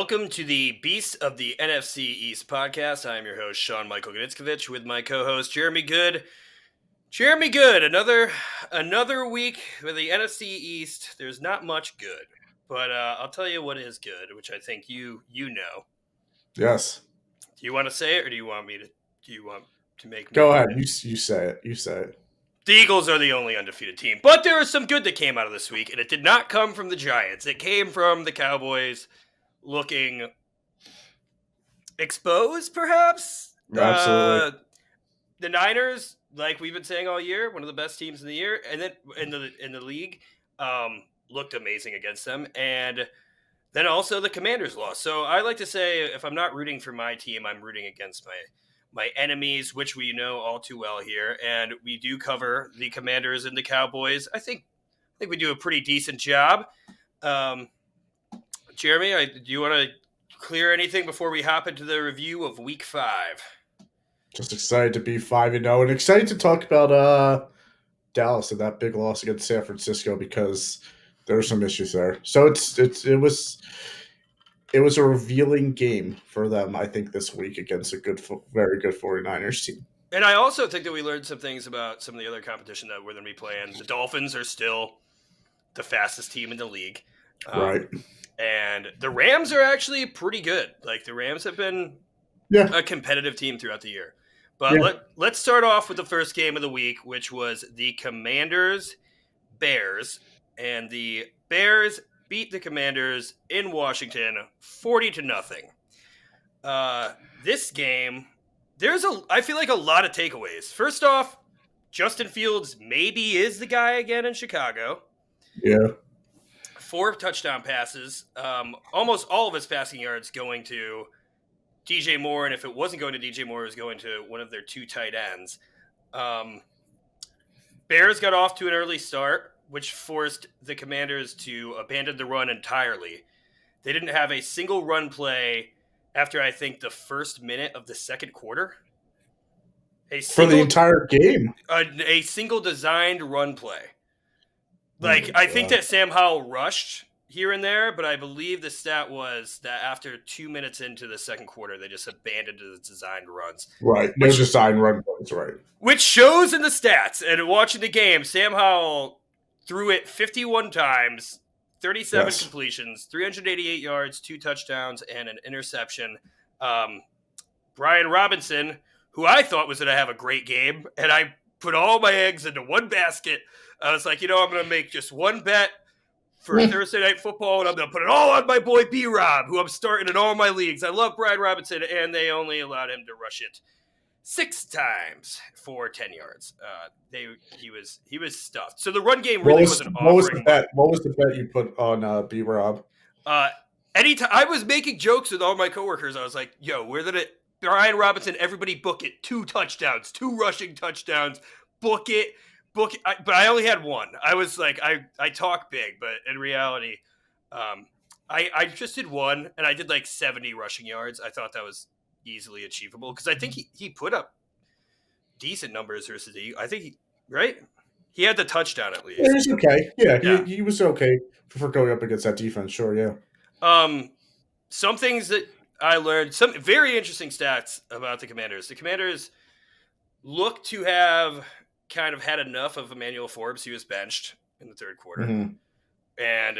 Welcome to the Beasts of the NFC East podcast. I am your host, Sean Michael Gnitzcavich, with my co-host, Jeremy Goode. Jeremy Goode, another week with the NFC East. There's not much good, but I'll tell you what is good, which I think you know. Yes. Do you want to say it, or do you want to make me? Go ahead. You say it. You say it. The Eagles are the only undefeated team, but there is some good that came out of this week, and it did not come from the Giants. It came from the Cowboys looking exposed, perhaps. Absolutely. The Niners, like we've been saying all year, one of the best teams in the year, and then in the league, looked amazing against them, and then also the Commanders lost. So I like to say, if I'm not rooting for my team, I'm rooting against my enemies, which we know all too well here, and we do cover the Commanders and the Cowboys. I think we do a pretty decent job. Jeremy, do you want to clear anything before we hop into the review of Week 5? Just excited to be 5-0 and excited to talk about Dallas and that big loss against San Francisco because there are some issues there. So it was a revealing game for them, I think, this week against a very good 49ers team. And I also think that we learned some things about some of the other competition that we're going to be playing. The Dolphins are still the fastest team in the league. Right. And the Rams are actually pretty good. Like, the Rams have been a competitive team throughout the year. But let's start off with the first game of the week, which was the Commanders-Bears. And the Bears beat the Commanders in Washington 40-0. This game, I feel like a lot of takeaways. First off, Justin Fields maybe is the guy again in Chicago. Yeah. 4 touchdown passes, almost all of his passing yards going to DJ Moore, and if it wasn't going to DJ Moore, it was going to one of their 2 tight ends. Bears got off to an early start, which forced the Commanders to abandon the run entirely. They didn't have a single run play after, I think, the first minute of the second quarter. For the entire game? A single designed run play. I think that Sam Howell rushed here and there, but I believe the stat was that after 2 minutes into the second quarter, they just abandoned the designed runs. Right. No designed run plays, right. Which shows in the stats. And watching the game, Sam Howell threw it 51 times, 37 completions, 388 yards, 2 touchdowns, and an interception. Brian Robinson, who I thought was going to have a great game, and I put all my eggs into one basket. I was like, I'm going to make just one bet for Thursday Night Football, and I'm going to put it all on my boy B-Rob, who I'm starting in all my leagues. I love Brian Robinson, and they only allowed him to rush it 6 times for 10 yards. He was stuffed. So the run game really wasn't offering. What was the bet you put on B-Rob? Anytime I was making jokes with all my coworkers, I was like, "Yo, Brian Robinson, everybody book it. 2 touchdowns, 2 rushing touchdowns. Book it." But I only had one. I was like, I talk big, but in reality, I just did one, and I did like 70 rushing yards. I thought that was easily achievable because I think he put up decent numbers versus I think he had the touchdown at least. It was okay. Yeah. He was okay for going up against that defense. Sure, yeah. Some things that I learned, some very interesting stats about the Commanders. The Commanders look to have kind of had enough of Emmanuel Forbes. He was benched in the third quarter. Mm-hmm. And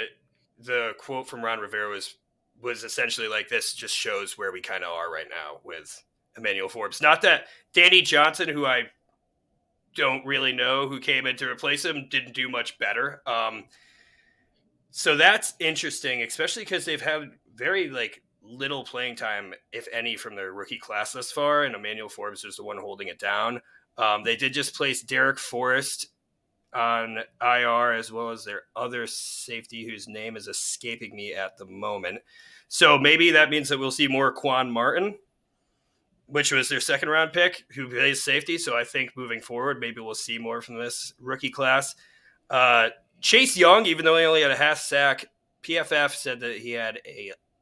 the quote from Ron Rivera was essentially like, this just shows where we kind of are right now with Emmanuel Forbes. Not that Danny Johnson, who I don't really know, who came in to replace him, didn't do much better. So that's interesting, especially because they've had very little playing time, if any, from their rookie class thus far, and Emmanuel Forbes was the one holding it down. They did just place Derek Forrest on IR, as well as their other safety, whose name is escaping me at the moment. So maybe that means that we'll see more Quan Martin, which was their second-round pick, who plays safety. So I think moving forward, maybe we'll see more from this rookie class. Chase Young, even though he only had a half sack, PFF said that he had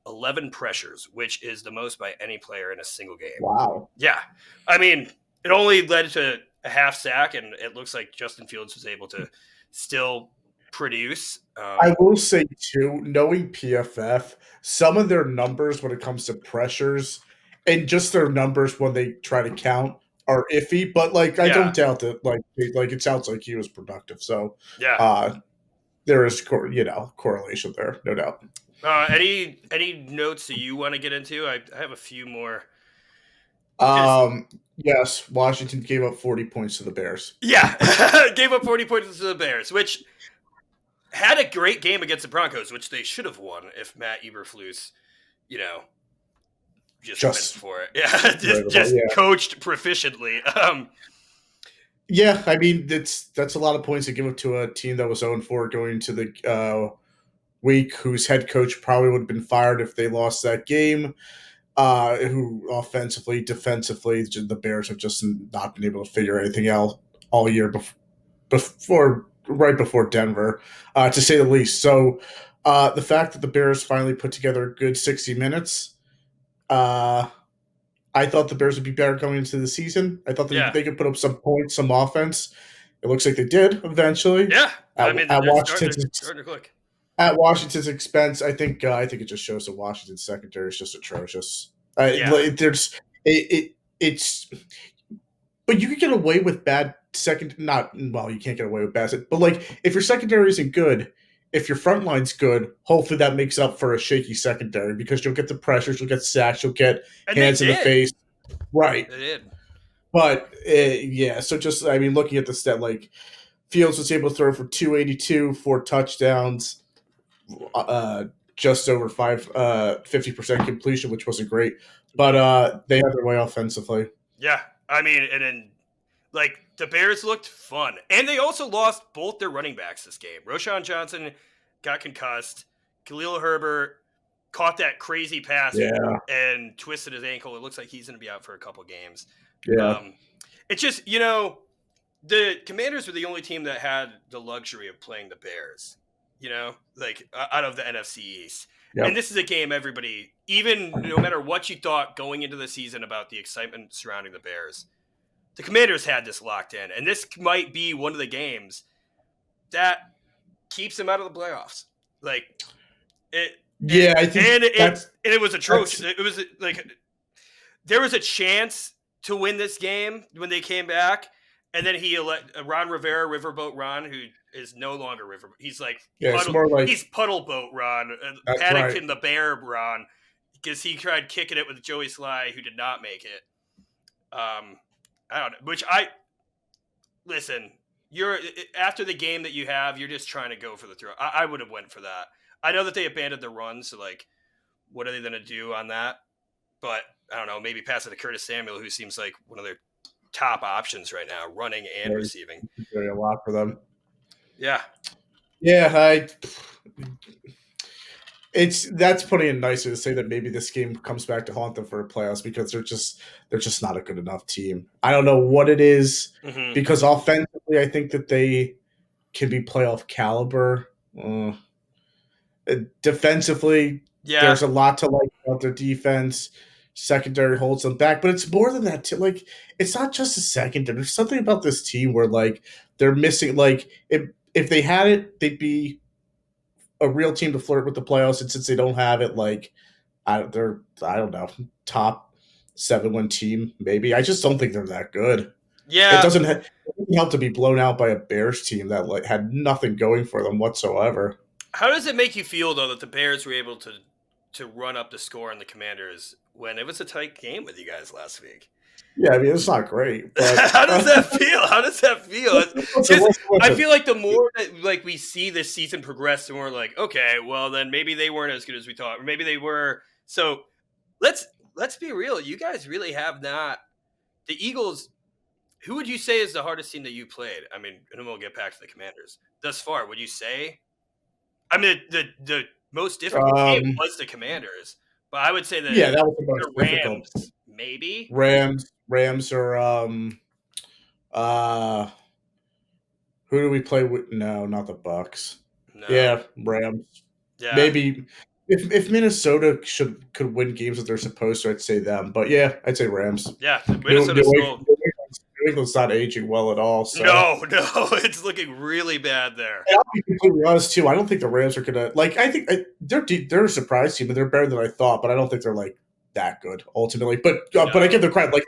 11 pressures, which is the most by any player in a single game. Wow. Yeah. I mean, it only led to a half sack, and it looks like Justin Fields was able to still produce. I will say too, knowing PFF, some of their numbers when it comes to pressures and just their numbers when they try to count are iffy. But like, I Yeah, don't doubt that. Like it sounds like he was productive. So, yeah. uh, there is correlation there, no doubt. Any notes that you want to get into? I have a few more. Just Yes, Washington gave up 40 points to the Bears. yeah, gave up 40 points to the Bears, which had a great game against the Broncos, which they should have won if Matt Eberflus, you know, just went Just for it. Yeah, just yeah. coached proficiently. Yeah, I mean that's a lot of points to give up to a team that was 0-4 going into the week, whose head coach probably would have been fired if they lost that game. Who offensively, defensively, the Bears have just not been able to figure anything out all year right before Denver, to say the least. So the fact that the Bears finally put together a good 60 minutes, I thought the Bears would be better going into the season. I thought Yeah, they could put up some points, some offense. It looks like they did eventually yeah. I at, mean, at they're starting Washington's to click. at Washington's expense. I think it just shows that Washington's secondary is just atrocious. Yeah, It's but you can get away with bad second. Not well, you can't get away with bad, but like if your secondary isn't good, if your front line's good, hopefully that makes up for a shaky secondary because you'll get the pressures, you'll get sacks, you'll get and they hands in the did. face. Right. They did. But yeah, so just I mean, looking at the stat, like Fields was able to throw for 282, 4 touchdowns, uh, just over 50% completion, which wasn't great. But they had their way offensively. Yeah, I mean, and then like the Bears looked fun, and they also lost both their running backs this game. Roshan Johnson got concussed. Khalil Herbert caught that crazy pass Yeah, and twisted his ankle. It looks like he's going to be out for a couple games. yeah, It's just the Commanders were the only team that had the luxury of playing the Bears. Like out of the NFC East. yep. And this is a game everybody, even no matter what you thought going into the season about the excitement surrounding the Bears, the Commanders had this locked in. And this might be one of the games that keeps them out of the playoffs. Like it. Yeah, I think It was atrocious. It was like there was a chance to win this game when they came back, and then Ron Rivera, Riverboat Ron, who is no longer Riverboat. He's like it's more like he's Puddle Boat Ron, Paddington the Bear Ron, because he tried kicking it with Joey Sly, who did not make it. I don't know. Listen. You're after the game that you have, you're just trying to go for the throw. I would have went for that. I know that they abandoned the run, so like, what are they going to do on that? But I don't know. Maybe pass it to Curtis Samuel, who seems like one of their top options right now, running and receiving. doing a lot for them. Yeah, Yeah, that's putting it nicer to say that maybe this game comes back to haunt them for playoffs because they're just not a good enough team. I don't know what it is because offensively, I think that they can be playoff caliber. Defensively, there's a lot to like about their defense. Secondary holds them back, but it's more than that too. Like it's not just a secondary. There's something about this team where like they're missing. Like if they had it, they'd be a real team to flirt with the playoffs. And since they don't have it, like I don't know, top 7-win team maybe. I just don't think they're that good. Yeah, it doesn't help to be blown out by a Bears team that like had nothing going for them whatsoever. How does it make you feel though that the Bears were able to run up the score on the Commanders when it was a tight game with you guys last week? Yeah, I mean it's not great. But How does that feel? How does that feel? I feel like the more that like we see this season progress, the more like, okay, well then maybe they weren't as good as we thought, or maybe they were. So let's be real. You guys really have not. The Eagles. Who would you say is the hardest team that you played? I mean, and then we'll get back to the Commanders. Thus far, would you say? I mean, the most difficult game was the Commanders, but I would say that that was the most Rams, difficult. maybe Rams or who do we play with? No, not the Bucks. No. Yeah, Rams. Yeah. Maybe if Minnesota could win games that they're supposed to, I'd say them. But yeah, I'd say Rams. Yeah, Minnesota's still. New England's not aging well at all. So No, it's looking really bad there. and I'll be completely honest too. I don't think the Rams are gonna like. I think they're a surprise team and they're better than I thought, but I don't think they're like that good ultimately. But I give them credit. Like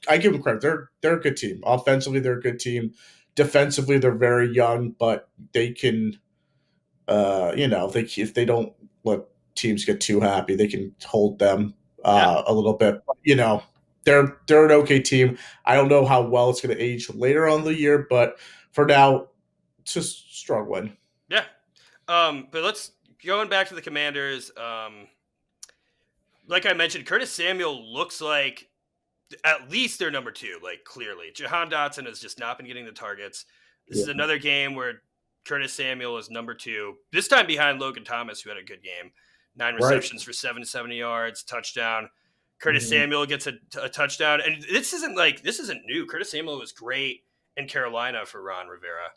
I give them credit. They're a good team. Offensively, they're a good team. Defensively, they're very young, but they can. If they don't let teams get too happy, they can hold them a little bit. But, they're an okay team. I don't know how well it's going to age later on in the year, but for now, it's just a strong win. Yeah. But let's going back to the Commanders. Like I mentioned, Curtis Samuel looks like at least their number 2, like clearly. Jahan Dotson has just not been getting the targets. This is another game where Curtis Samuel is number 2, this time behind Logan Thomas, who had a good game. 9 receptions for 770 yards, touchdown. Curtis Samuel gets a touchdown. And this isn't new. Curtis Samuel was great in Carolina for Ron Rivera.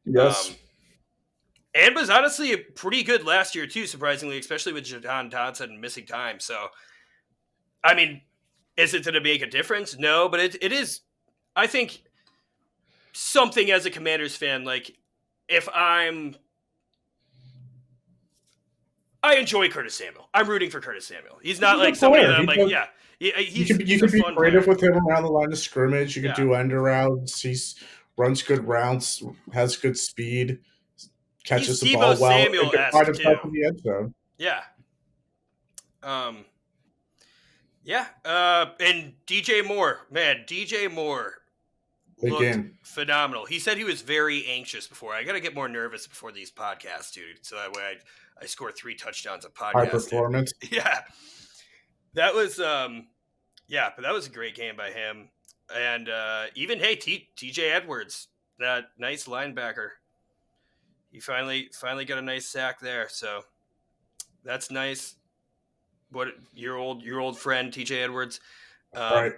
Yes. And was honestly pretty good last year too, surprisingly, especially with Jahan Dotson missing time. So, I mean, is it going to make a difference? No, but it is, I think, something as a Commanders fan. Like, if I enjoy Curtis Samuel. I'm rooting for Curtis Samuel. He's not like somebody that I'm like, he's you can be creative player with him around the line of scrimmage. You can do end arounds. He runs good routes, has good speed, catches the ball well, and can find himself in the end zone. Yeah. And DJ Moore, looked phenomenal. He said he was very anxious before. I got to get more nervous before these podcasts, dude. So that way I score 3 touchdowns a podcast. High performance. Dude. Yeah. That was, but that was a great game by him. And even, TJ Edwards, that nice linebacker. He finally got a nice sack there. So that's nice. What your old friend TJ Edwards. Right.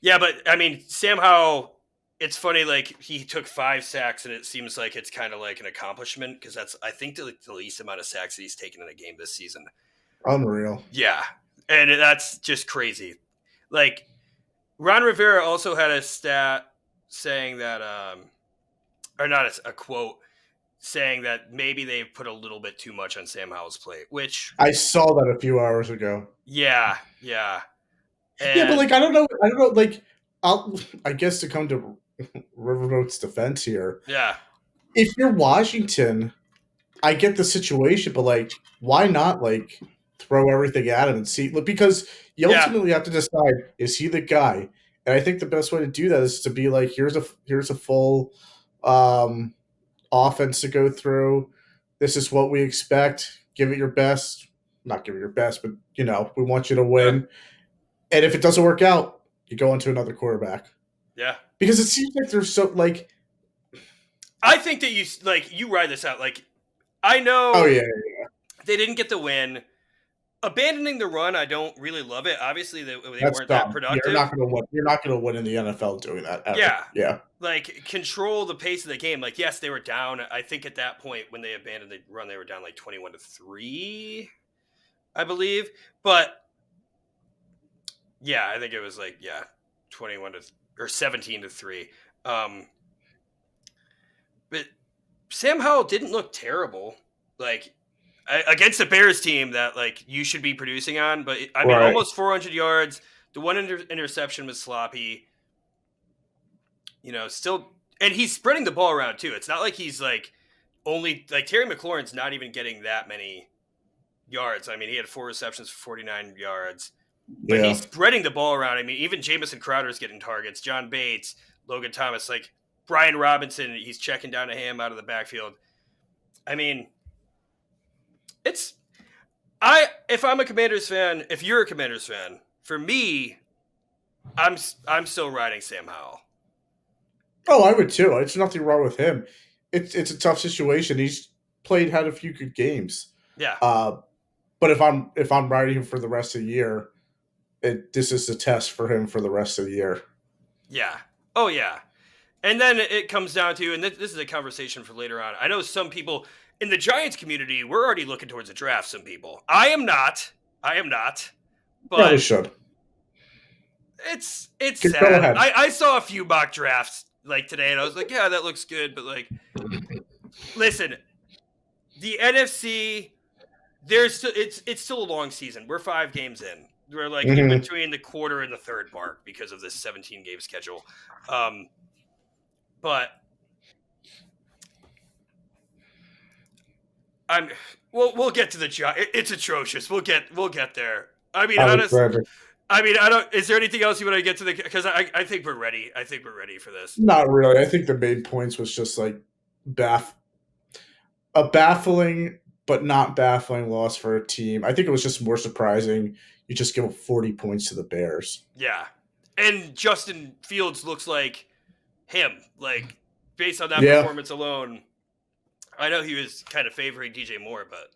Yeah, but I mean, Sam Howell, it's funny, like he took 5 sacks and it seems like it's kind of like an accomplishment because that's, I think, the least amount of sacks that he's taken in a game this season. Unreal. Yeah. And that's just crazy. Like Ron Rivera also had a stat saying that, or not a quote saying that maybe they've put a little bit too much on Sam Howell's plate, which I saw that a few hours ago. Yeah. And, but like I don't know. Like I guess to come to Riverboat's defense here. Yeah. If you're Washington, I get the situation, but like, why not like throw everything at him and see? Because you ultimately have to decide: is he the guy? And I think the best way to do that is to be like, here's a full offense to go through. This is what we expect. Give it your best. Not give it your best, but we want you to win. Yeah. And if it doesn't work out, you go into another quarterback. Yeah. Because it seems like there's so like. I think that you ride this out. Like, I know. Oh yeah. They didn't get the win. Abandoning the run, I don't really love it. Obviously, they weren't that productive. You're not going to win. You're not going to win in the NFL doing that. Ever. Yeah. Like, control the pace of the game. Like, yes, they were down. I think at that point when they abandoned the run, they were down like 21-3, I believe. But yeah, I think it was like 17-3. But Sam Howell didn't look terrible. Like, against the Bears team that like you should be producing on, but I mean, almost 400 yards. The one interception was sloppy. Still, and he's spreading the ball around too. It's not like he's like only like Terry McLaurin's not even getting that many yards. I mean, he had 4 receptions for 49 yards, but he's spreading the ball around. I mean, even Jamison Crowder's getting targets. John Bates, Logan Thomas, like Brian Robinson, he's checking down to him out of the backfield. I mean, if I'm a Commanders fan, if you're a Commanders fan, for me, I'm still riding Sam Howell. Oh, I would too. There's nothing wrong with him. It's a tough situation. He's had a few good games. Yeah. But if I'm riding him for the rest of the year, this is a test for him for the rest of the year. Yeah. Oh yeah. And then it comes down to, and this is a conversation for later on. I know some people in the Giants community, we're already looking towards a draft. Some people, I am not. But probably should. it's Go sad. ahead. I saw a few mock drafts like today, and I was like, yeah, that looks good. But like, listen, the NFC, it's still a long season. We're 5 games in. We're like in between the quarter and the third mark because of this 17 game schedule. But we'll get to the job. It's atrocious. We'll get there. I mean, honestly. I mean, I don't. Is there anything else you want to get to the? Because I think we're ready. I think we're ready for this. Not really. I think the main points was just like a baffling but not baffling loss for a team. I think it was just more surprising. You just give up 40 points to the Bears. Yeah, and Justin Fields looks like him. Like based on that performance alone, I know he was kind of favoring DJ Moore, but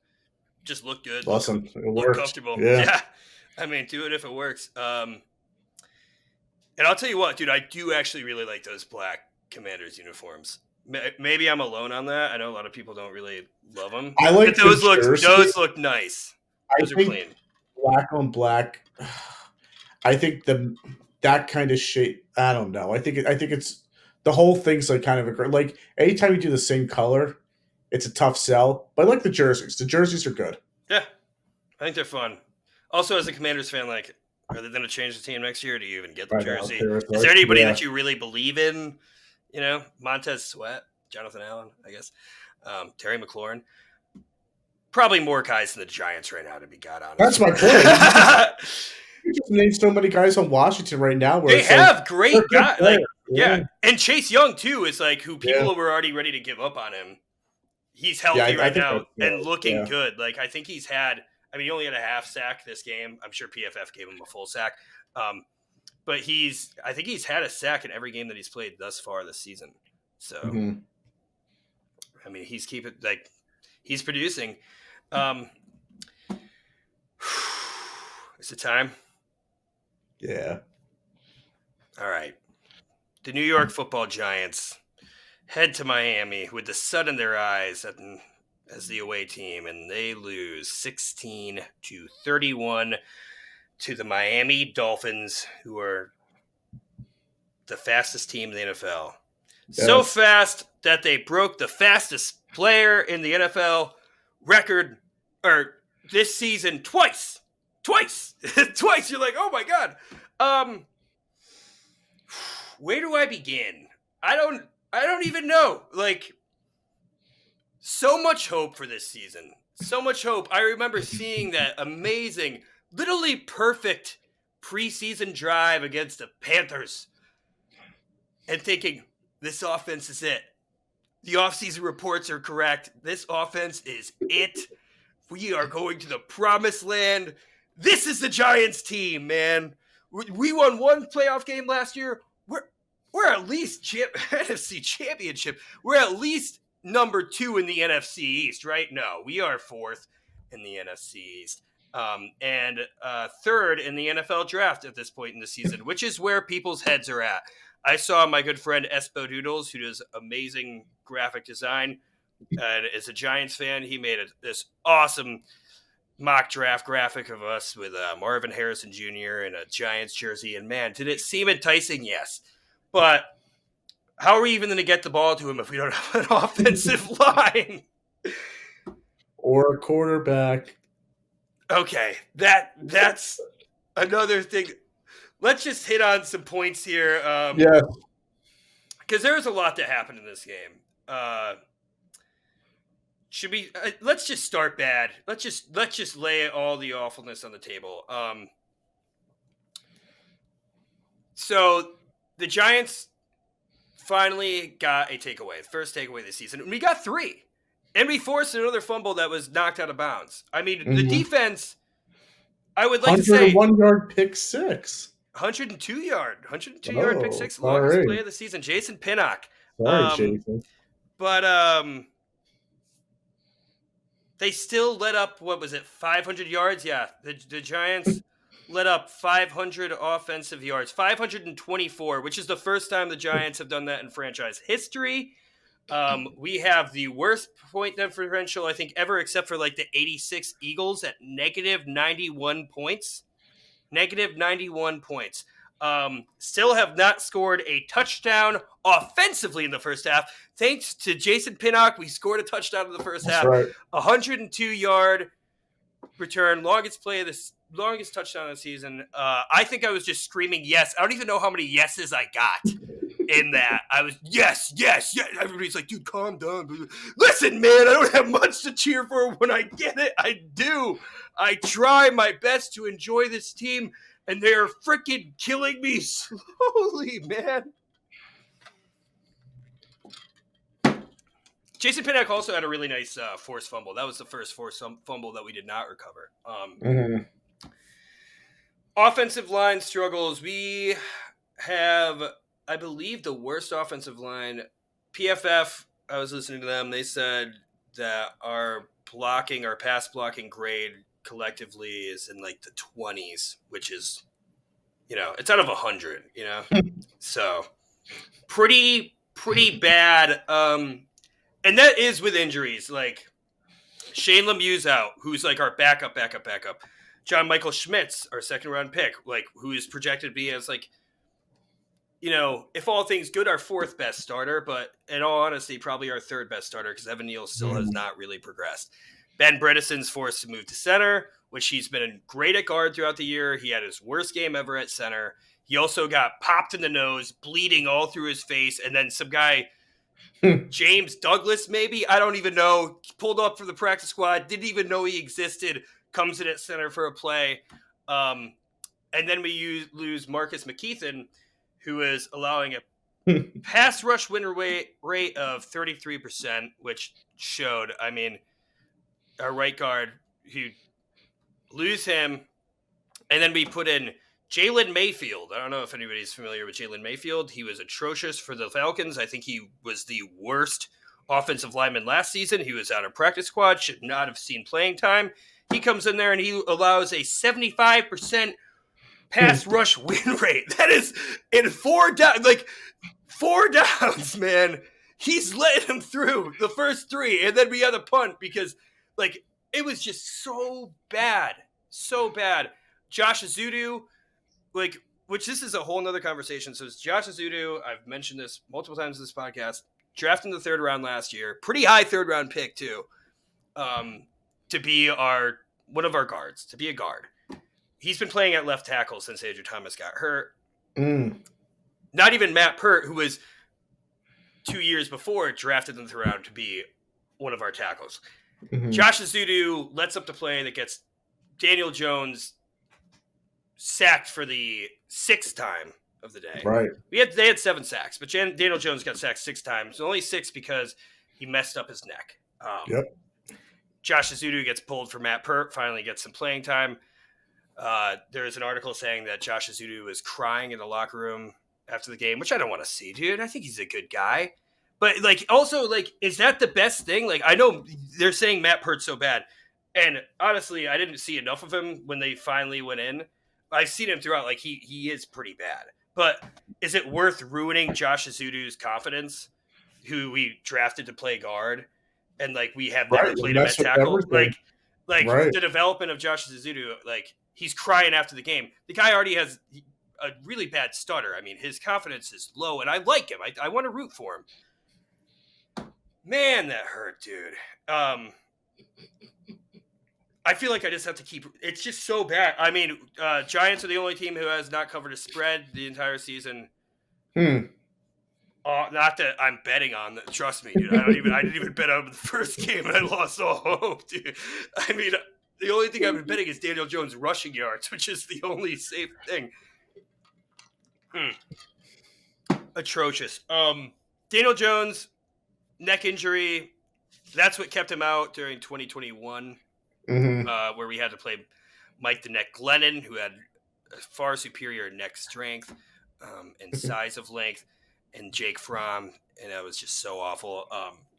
just looked good. Listen, look comfortable. Yeah. I mean, do it if it works. And I'll tell you what, dude, I do actually really like those black Commanders uniforms. Maybe I'm alone on that. I know a lot of people don't really love them. I like those look nice. Those are clean. Black on black. I think that kind of shape. I don't know. I think it's the whole thing's like kind of like anytime you do the same color, it's a tough sell. But I like the jerseys. The jerseys are good. Yeah, I think they're fun. Also, as a Commanders fan, like, are they going to change the team next year? Do you even get the jersey? Is there anybody that you really believe in? You know, Montez Sweat, Jonathan Allen, I guess, Terry McLaurin. Probably more guys than the Giants right now, to be god honest. That's my point. You just named so many guys on Washington right now. Where they have great guys. Like, yeah. And Chase Young, too, is like who people were already ready to give up on him. He's healthy right now and looking good. Like, I think he's had – I mean, he only had a half sack this game. I'm sure PFF gave him a full sack. But I think he's had a sack in every game that he's played thus far this season. So, I mean, he's producing. Is it time? Yeah. All right. The New York Football Giants head to Miami with the sun in their eyes as the away team, and they lose 16-31 to the Miami Dolphins, who are the fastest team in the NFL. Yes. So fast that they broke the fastest player in the NFL record this season twice. Twice. You're like, oh my God. Where do I begin? I don't even know. Like, so much hope for this season. So much hope. I remember seeing that amazing, literally perfect preseason drive against the Panthers and thinking, this offense is it. The offseason reports are correct. This offense is it. We are going to the promised land. This is the Giants team, man. We won one playoff game last year. We're at least NFC Championship. We're at least number 2 in the NFC East, right? No, we are 4th in the NFC East. And 3rd in the NFL draft at this point in the season, which is where people's heads are at. I saw my good friend Espo Doodles, who does amazing graphic design, and is a Giants fan. He made this awesome mock draft graphic of us with Marvin Harrison Jr. in a Giants jersey. And man, did it seem enticing? Yes. But how are we even going to get the ball to him if we don't have an offensive line? Or a quarterback. Okay, that's another thing. Let's just hit on some points here. Yeah. Because there's a lot that happened in this game. Should we? Let's just start bad. Let's just lay all the awfulness on the table. So the Giants finally got a takeaway, the first takeaway this season, and we got 3. And we forced another fumble that was knocked out of bounds. I mean, the defense, I would like to say 101-yard pick 6. 102-yard pick 6, longest play of the season. Jason Pinnock. Sorry, Jason. But they still let up, 500 yards? Yeah, the Giants let up 500 offensive yards, 524, which is the first time the Giants have done that in franchise history. We have the worst point differential, I think, ever, except for like the 86 Eagles at negative 91 points. Negative 91 points. Still have not scored a touchdown offensively in the first half. Thanks to Jason Pinnock, we scored a touchdown in the first half. Right. 102-yard return, longest touchdown of the season. I think I was just screaming yes. I don't even know how many yeses I got in that. I was yes. Everybody's like, dude, calm down. Listen, man, I don't have much to cheer for. When I get it, I do. I try my best to enjoy this team, and they are freaking killing me slowly, man. Jason Pinnock also had a really nice forced fumble. That was the first forced fumble that we did not recover. Offensive line struggles. We have, I believe, the worst offensive line. PFF, I was listening to them. They said that our pass blocking grade collectively is in like the 20s, which is, it's out of 100, So pretty bad. And that is with injuries. Like Shane Lemieux's out, who's like our backup. John Michael Schmitz, our second round pick, like who is projected to be as like, if all things good, our fourth best starter, but in all honesty, probably our third best starter because Evan Neal still has not really progressed. Ben Bredeson's forced to move to center, which he's been great at guard throughout the year. He had his worst game ever at center. He also got popped in the nose, bleeding all through his face, and then some guy, James Douglas, maybe, I don't even know, pulled up for the practice squad, didn't even know he existed, comes in at center for a play. And then we lose Marcus McKeithen, who is allowing a pass rush win rate of 33%, which showed, our right guard, who lose him, and then we put in Jalen Mayfield. I don't know if anybody's familiar with Jalen Mayfield. He was atrocious for the Falcons. I think he was the worst offensive lineman last season. He was on a practice squad, should not have seen playing time. He comes in there and he allows a 75% pass rush win rate. That is in 4 downs, man. He's letting them through the first 3, and then we had a punt because, like, it was just so bad. Josh Azudu, which this is a whole nother conversation. So it's Josh Azudu. I've mentioned this multiple times in this podcast. Drafted in the 3rd round last year. Pretty high 3rd round pick, too, to be one of our guards, to be a guard. He's been playing at left tackle since Andrew Thomas got hurt. Not even Matt Pert, who was 2 years before drafted in the 3rd round to be one of our tackles. Josh Azudu lets up the play that gets Daniel Jones sacked for the 6th time of the day. Right. They had 7 sacks, but Daniel Jones got sacked 6 times. Only 6 because he messed up his neck. Josh Azudu gets pulled for Matt Pert, finally gets some playing time. There's an article saying that Josh Azudu was crying in the locker room after the game, which I don't want to see, dude. I think he's a good guy. But, also, is that the best thing? I know they're saying Matt Pert's so bad. And, honestly, I didn't see enough of him when they finally went in. I've seen him throughout. He is pretty bad. But is it worth ruining Josh Azudu's confidence, who we drafted to play guard, and, we have never played him at tackle? The development of Josh Azudu, he's crying after the game. The guy already has a really bad stutter. His confidence is low, and I like him. I want to root for him. Man, that hurt, dude. I feel like I just have to keep – it's just so bad. Giants are the only team who has not covered a spread the entire season. Not that I'm betting on that. Trust me, dude. I didn't even bet on the first game, and I lost all hope, dude. The only thing I've been betting is Daniel Jones rushing yards, which is the only safe thing. Atrocious. Daniel Jones, neck injury. That's what kept him out during 2021, where we had to play Mike the Neck Glennon, who had a far superior neck strength and size of length, and Jake Fromm, and that was just so awful.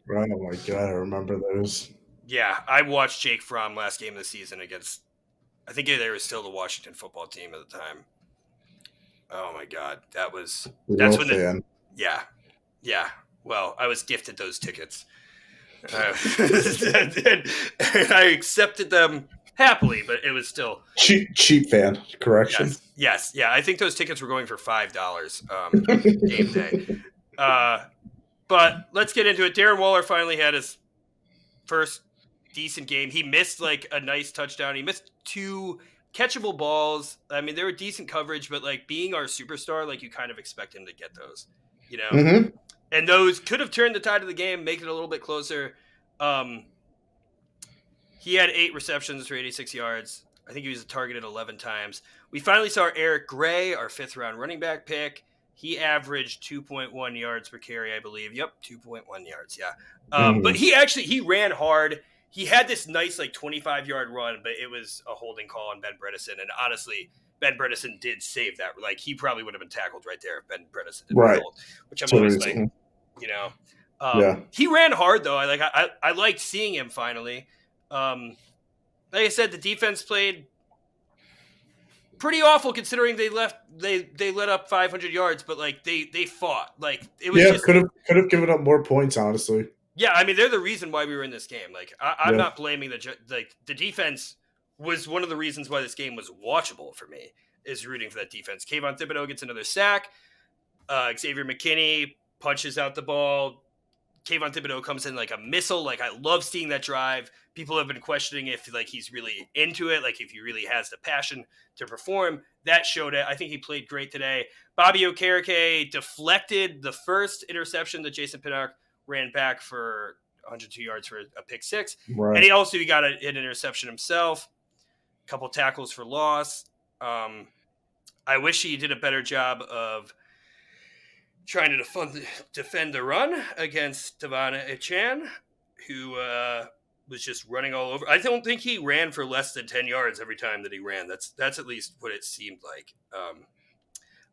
Right, oh my God, I remember those. Yeah, I watched Jake Fromm last game of the season against, I think they were still the Washington football team at the time. Oh my God, that's when yeah. Well, I was gifted those tickets. And I accepted them happily, but it was still Cheap fan correction. yes, yeah. I think those tickets were going for $5 game day. But let's get into it. Darren Waller finally had his first decent game. He missed like a nice touchdown. He missed 2 catchable balls. I mean, they were decent coverage, but like being our superstar, like you kind of expect him to get those, you know. Mm-hmm. And those could have turned the tide of the game, make it a little bit closer. He had 8 receptions for 86 yards. I think he was targeted 11 times. We finally saw Eric Gray, our 5th-round running back pick. He averaged 2.1 yards per carry, I believe. Yep, 2.1 yards, yeah. But he ran hard. He had this nice, like, 25-yard run, but it was a holding call on Ben Bredesen. And honestly, Ben Bredesen did save that. Like, he probably would have been tackled right there if Ben Bredesen didn't hold, which I'm always like, you know. He ran hard, though. I liked seeing him finally. Like I said, the defense played pretty awful considering they let up 500 yards, but like they fought. Like it was could have given up more points, honestly. Yeah, I mean they're the reason why we were in this game. Like I'm not blaming the defense was one of the reasons why this game was watchable for me. Is rooting for that defense. Kayvon Thibodeau gets another sack. Xavier McKinney punches out the ball. Kayvon Thibodeau comes in like a missile. Like I love seeing that drive. People have been questioning if like he's really into it, like if he really has the passion to perform. That showed it. I think he played great today. Bobby Okereke deflected the first interception that Jason Pinnock ran back for 102 yards for a pick 6. Right. And he got an interception himself. A couple tackles for loss. I wish he did a better job of trying to defend the run against Devon Echan, who was just running all over. I don't think he ran for less than 10 yards every time that he ran. That's at least what it seemed like.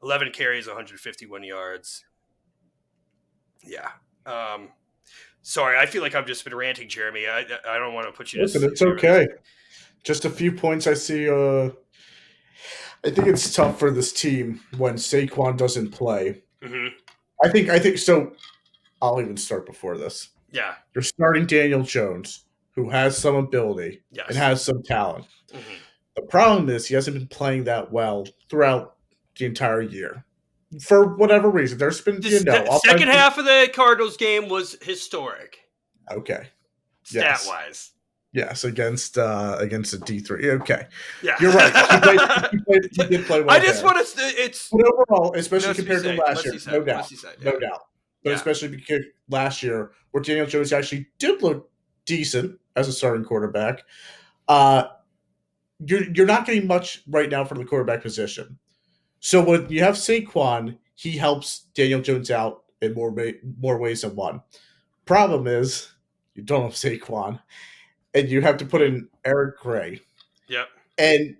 11 carries, 151 yards. Yeah. Sorry, I feel like I've just been ranting, Jeremy. I don't want to put you. Listen, it's okay. Just a few points I see. I think it's tough for this team when Saquon doesn't play. Mm-hmm. I think so. I'll even start before this. Yeah. You're starting Daniel Jones, who has some ability and has some talent. Mm-hmm. The problem is he hasn't been playing that well throughout the entire year. For whatever reason. There's been, the second half of the Cardinals game was historic. Okay. Stat-wise. Yes, against a D3. Okay. Yeah. You're right. He did play well. I just want to... But overall, especially compared to last year, no doubt. No doubt. But especially because last year, where Daniel Jones actually did look decent as a starting quarterback, you're not getting much right now from the quarterback position. So when you have Saquon, he helps Daniel Jones out in more ways than one. Problem is, you don't have Saquon, and you have to put in Eric Gray. Yep. And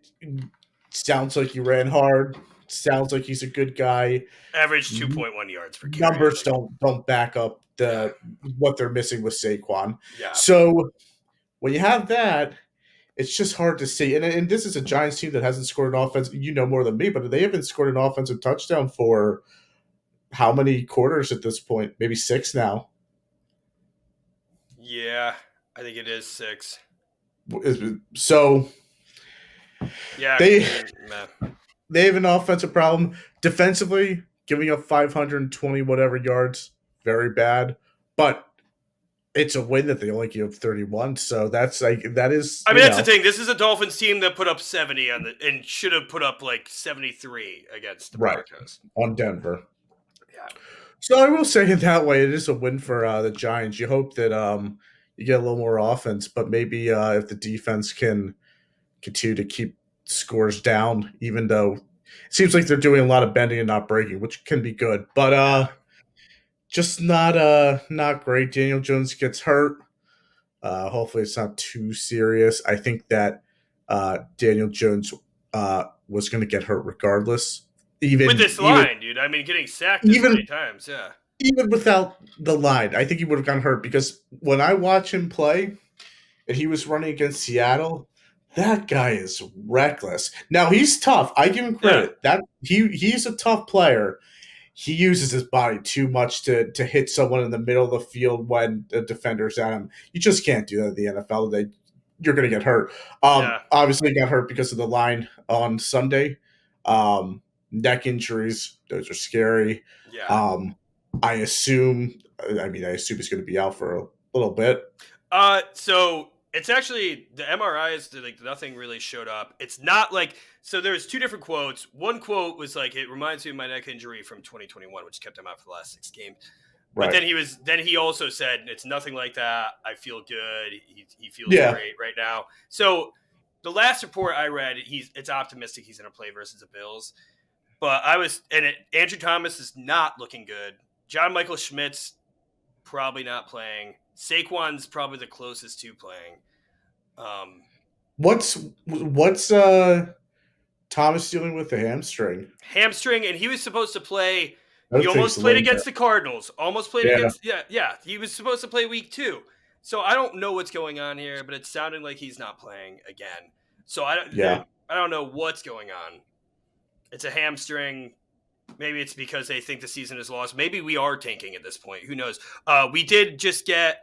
sounds like he ran hard. Sounds like he's a good guy. Average 2.1 yards per carry. Numbers don't back up what they're missing with Saquon. Yeah. So when you have that, it's just hard to see. And this is a Giants team that hasn't scored an offense. You know more than me, but they haven't scored an offensive touchdown for how many quarters at this point? Maybe 6 now. Yeah, I think it is 6. So yeah, they have an offensive problem. Defensively, giving up 520 whatever yards, very bad. But it's a win that they only give 31, so that's like that is. I mean, that's the thing. This is a Dolphins team that put up 70 and should have put up like 73 against the Broncos on Denver. Yeah. So I will say in that way, it is a win for the Giants. You hope that you get a little more offense, but maybe if the defense can continue to keep scores down, even though it seems like they're doing a lot of bending and not breaking, which can be good, but just not great. Daniel Jones gets hurt. Hopefully it's not too serious. I think that Daniel Jones was going to get hurt regardless. Even with this line, dude. I mean, getting sacked this many times, yeah. Even without the line, I think he would have gotten hurt because when I watch him play and he was running against Seattle, that guy is reckless. Now, he's tough. I give him credit. That he's a tough player. He uses his body too much to hit someone in the middle of the field when the defender's at him. You just can't do that in the NFL. you're going to get hurt. Yeah. Obviously, got hurt because of the line on Sunday. Neck injuries, those are scary. Yeah. Um, I assume, I assume he's going to be out for a little bit. So it's actually the MRIs. Like nothing really showed up. It's not like so. There's two different quotes. One quote was like, "It reminds me of my neck injury from 2021, which kept him out for the last 6 games." But Right. then he also said, "It's nothing like that. I feel good. He feels Yeah. great right now." So the last report I read, it's optimistic he's going to play versus the Bills. But Andrew Thomas is not looking good. John Michael Schmidt's probably not playing. Saquon's probably the closest to playing. What's Thomas dealing with the hamstring? Hamstring, and he was supposed to play. He That thing's almost played linger. against the Cardinals. Almost played Yeah. against yeah. He was supposed to play week 2. So I don't know what's going on here, but it's sounding like he's not playing again. So I don't know what's going on. It's a hamstring. Maybe it's because they think the season is lost. Maybe we are tanking at this point. Who knows? We did just get.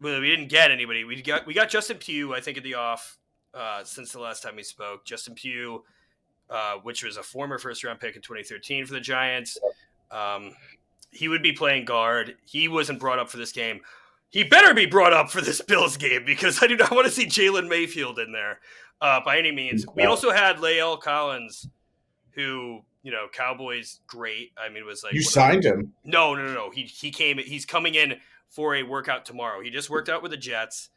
Well, we didn't get anybody. We got Justin Pugh, I think, at the off since the last time we spoke. Justin Pugh, which was a former first-round pick in 2013 for the Giants. He would be playing guard. He wasn't brought up for this game. He better be brought up for this Bills game because I do not want to see Jalen Mayfield in there by any means. We also had Lael Collins, who, Cowboys, great. I mean, it was like you signed him. No. He came. He's coming in for a workout tomorrow. He just worked out with the Jets,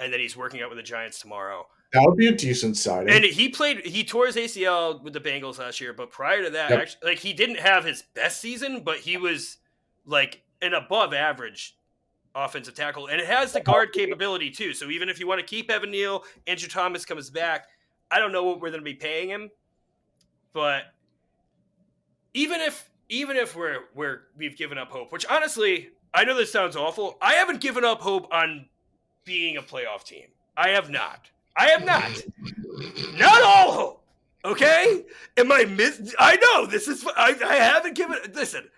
and then he's working out with the Giants tomorrow. That would be a decent signing. And he tore his ACL with the Bengals last year, but prior to that, actually, like he didn't have his best season, but he was like an above average offensive tackle, and it has the guard capability too. So even if you want to keep Evan Neal, Andrew Thomas comes back. I don't know what we're going to be paying him, but even if we've given up hope, which honestly, I know this sounds awful. I haven't given up hope on being a playoff team. I have not. Not all hope. Okay? I know this is. I haven't given. Listen.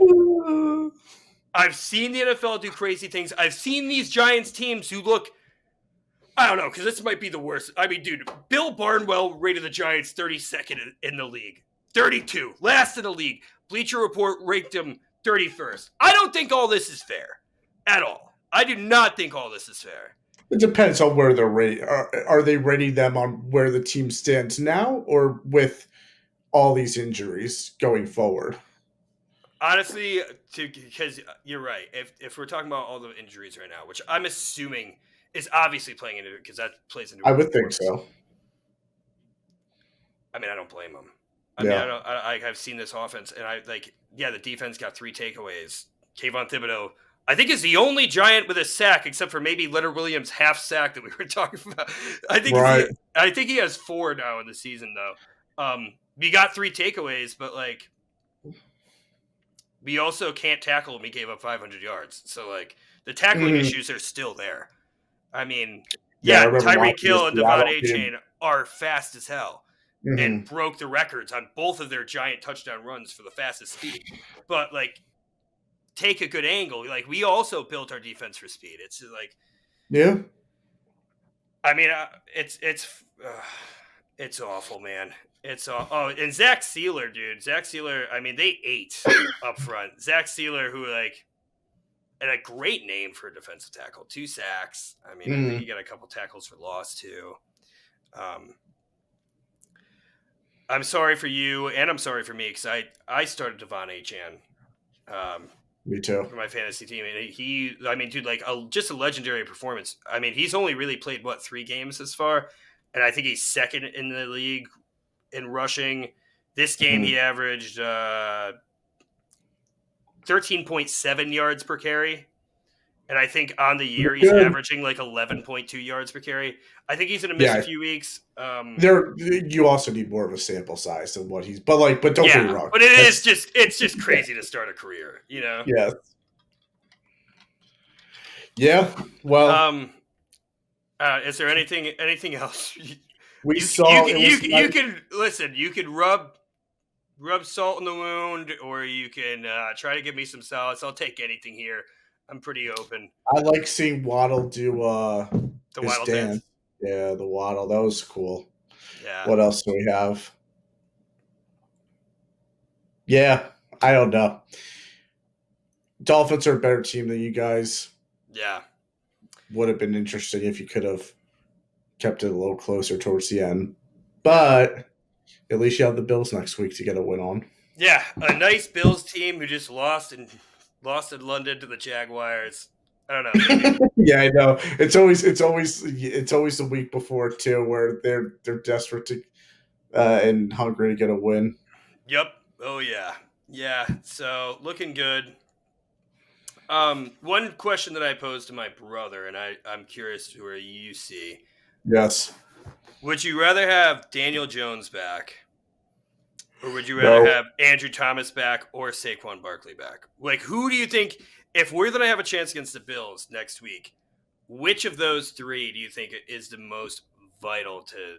I've seen the NFL do crazy things. I've seen these Giants teams who look. I don't know, because this might be the worst. I mean, dude, Bill Barnwell rated the Giants 32nd in the league. 32. Last in the league. Bleacher Report ranked him 31st. I don't think all this is fair. At all. I do not think all this is fair. It depends on where they're rating. Are they rating them on where the team stands now or with all these injuries going forward? Honestly, because you're right. If we're talking about all the injuries right now, which I'm assuming is obviously playing into it because that plays into it. I would think so. I mean, I don't blame them. I've seen this offense, and the defense got 3 takeaways. Kayvon Thibodeau, I think, is the only Giant with a sack, except for maybe Leonard Williams' half sack that we were talking about. I think he has 4 now in the season, though. We got 3 takeaways, but we also can't tackle him. He gave up 500 yards, so the tackling issues are still there. I mean, Tyreek Hill and Devon Achane are fast as hell. And broke the records on both of their Giant touchdown runs for the fastest speed. But take a good angle. We also built our defense for speed. It's yeah. I mean, it's awful, man. It's and Zach Sealer, dude. Zach Sealer. I mean, they ate up front. Zach Sealer, who and a great name for a defensive tackle. 2 sacks. I mean, I think he got a couple tackles for loss too. I'm sorry for you, and I'm sorry for me because I started Devon Achane. Me too. For my fantasy team, and just a legendary performance. I mean, he's only really played 3 games this far, and I think he's second in the league in rushing. This game, he averaged 13.7 yards per carry. And I think on the year he's averaging 11.2 yards per carry. I think he's going to miss a few weeks. You also need more of a sample size than what he's. But don't get me wrong. But it's just crazy to start a career, Yeah. Yeah. Well. Is there anything else? You can listen. You can rub salt in the wound, or you can try to give me some solace. I'll take anything here. I'm pretty open. I like seeing Waddle do the Waddle dance. Yeah, the Waddle. That was cool. Yeah, What else do we have? Yeah, I don't know. Dolphins are a better team than you guys. yeah, Would have been interesting if you could have kept it a little closer towards the end. yeah, But at least you have the Bills next week to get a win on. yeah. A nice Bills team who just lost in London to the Jaguars. I don't know. Yeah, I know. It's always the week before too, where they're desperate to and hungry to get a win. Yep. Oh yeah. Yeah. So looking good. One question that I posed to my brother, and I'm curious where you see. Yes. Would you rather have Daniel Jones back, or would you rather No. have Andrew Thomas back or Saquon Barkley back? Like, who do you think, if we're going to have a chance against the Bills next week, which of those three do you think is the most vital to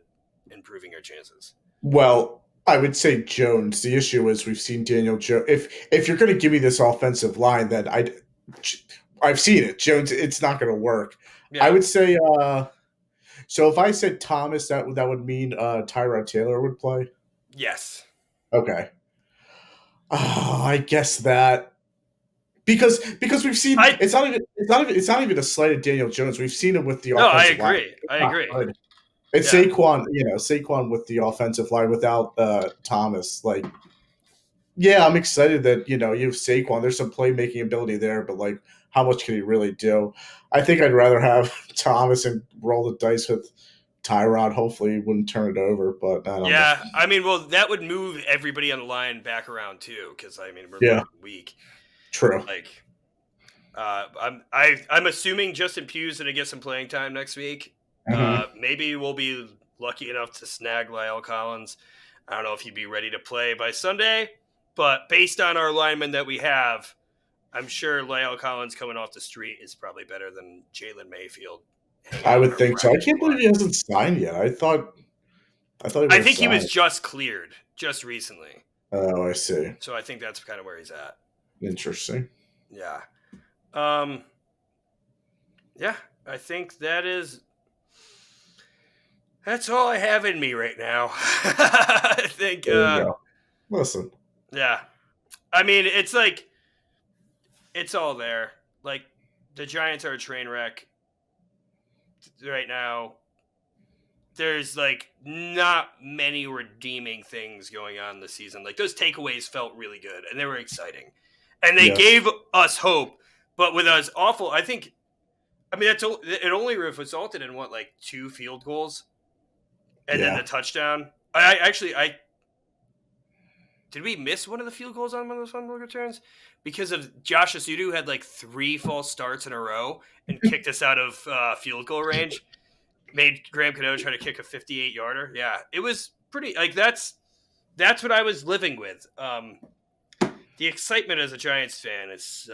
improving our chances? Well, I would say Jones. The issue is we've seen Daniel Jones. If you're going to give me this offensive line, then I've seen it. Jones, it's not going to work. I Yeah. would say. So if I said Thomas, that would mean Tyrod Taylor would play. Yes. Okay. I guess that because we've seen I it's not even a slight at Daniel Jones. We've seen it with the no. I offensive line. agree. It's I not agree. good. It's Yeah. Saquon with the offensive line without Thomas. Like, yeah, I'm excited that you have Saquon. There's some playmaking ability there, but like, how much can he really do? I think I'd rather have Thomas and roll the dice with Tyrod. Hopefully, he wouldn't turn it over, but I don't know. Yeah. I mean, well, that would move everybody on the line back around too, because I mean, we're Yeah, looking weak. true. Like, I'm assuming Justin Pugh's going to get some playing time next week. Hmm. Maybe we'll be lucky enough to snag Lyle Collins. I don't know if he'd be ready to play by Sunday, but based on our linemen that we have, I'm sure Lyle Collins coming off the street is probably better than Jalen Mayfield hanging I out in would our think so. I practice can't squad. believe he hasn't signed yet. I thought he would I have think he was signed. just cleared just recently, Oh, I see. so I think that's kind of where he's at. Interesting. Yeah. Um, yeah, I think that's all I have in me right now. I think, There you go. Listen, yeah. I mean, it's like, it's all there. Like, the Giants are a train wreck right now. There's like not many redeeming things going on this season. Like, those takeaways felt really good and they were exciting. And they yes, gave us hope, but with us awful, I think, I mean, it only resulted in what, like 2 field goals and then yeah, the touchdown. I did we miss one of the field goals on one of those fumble returns because of Josh Asudu had like 3 false starts in a row and kicked us out of field goal range. Made Graham Cano try to kick a 58-yarder. Yeah, it was pretty like that's what I was living with. The excitement as a Giants fan is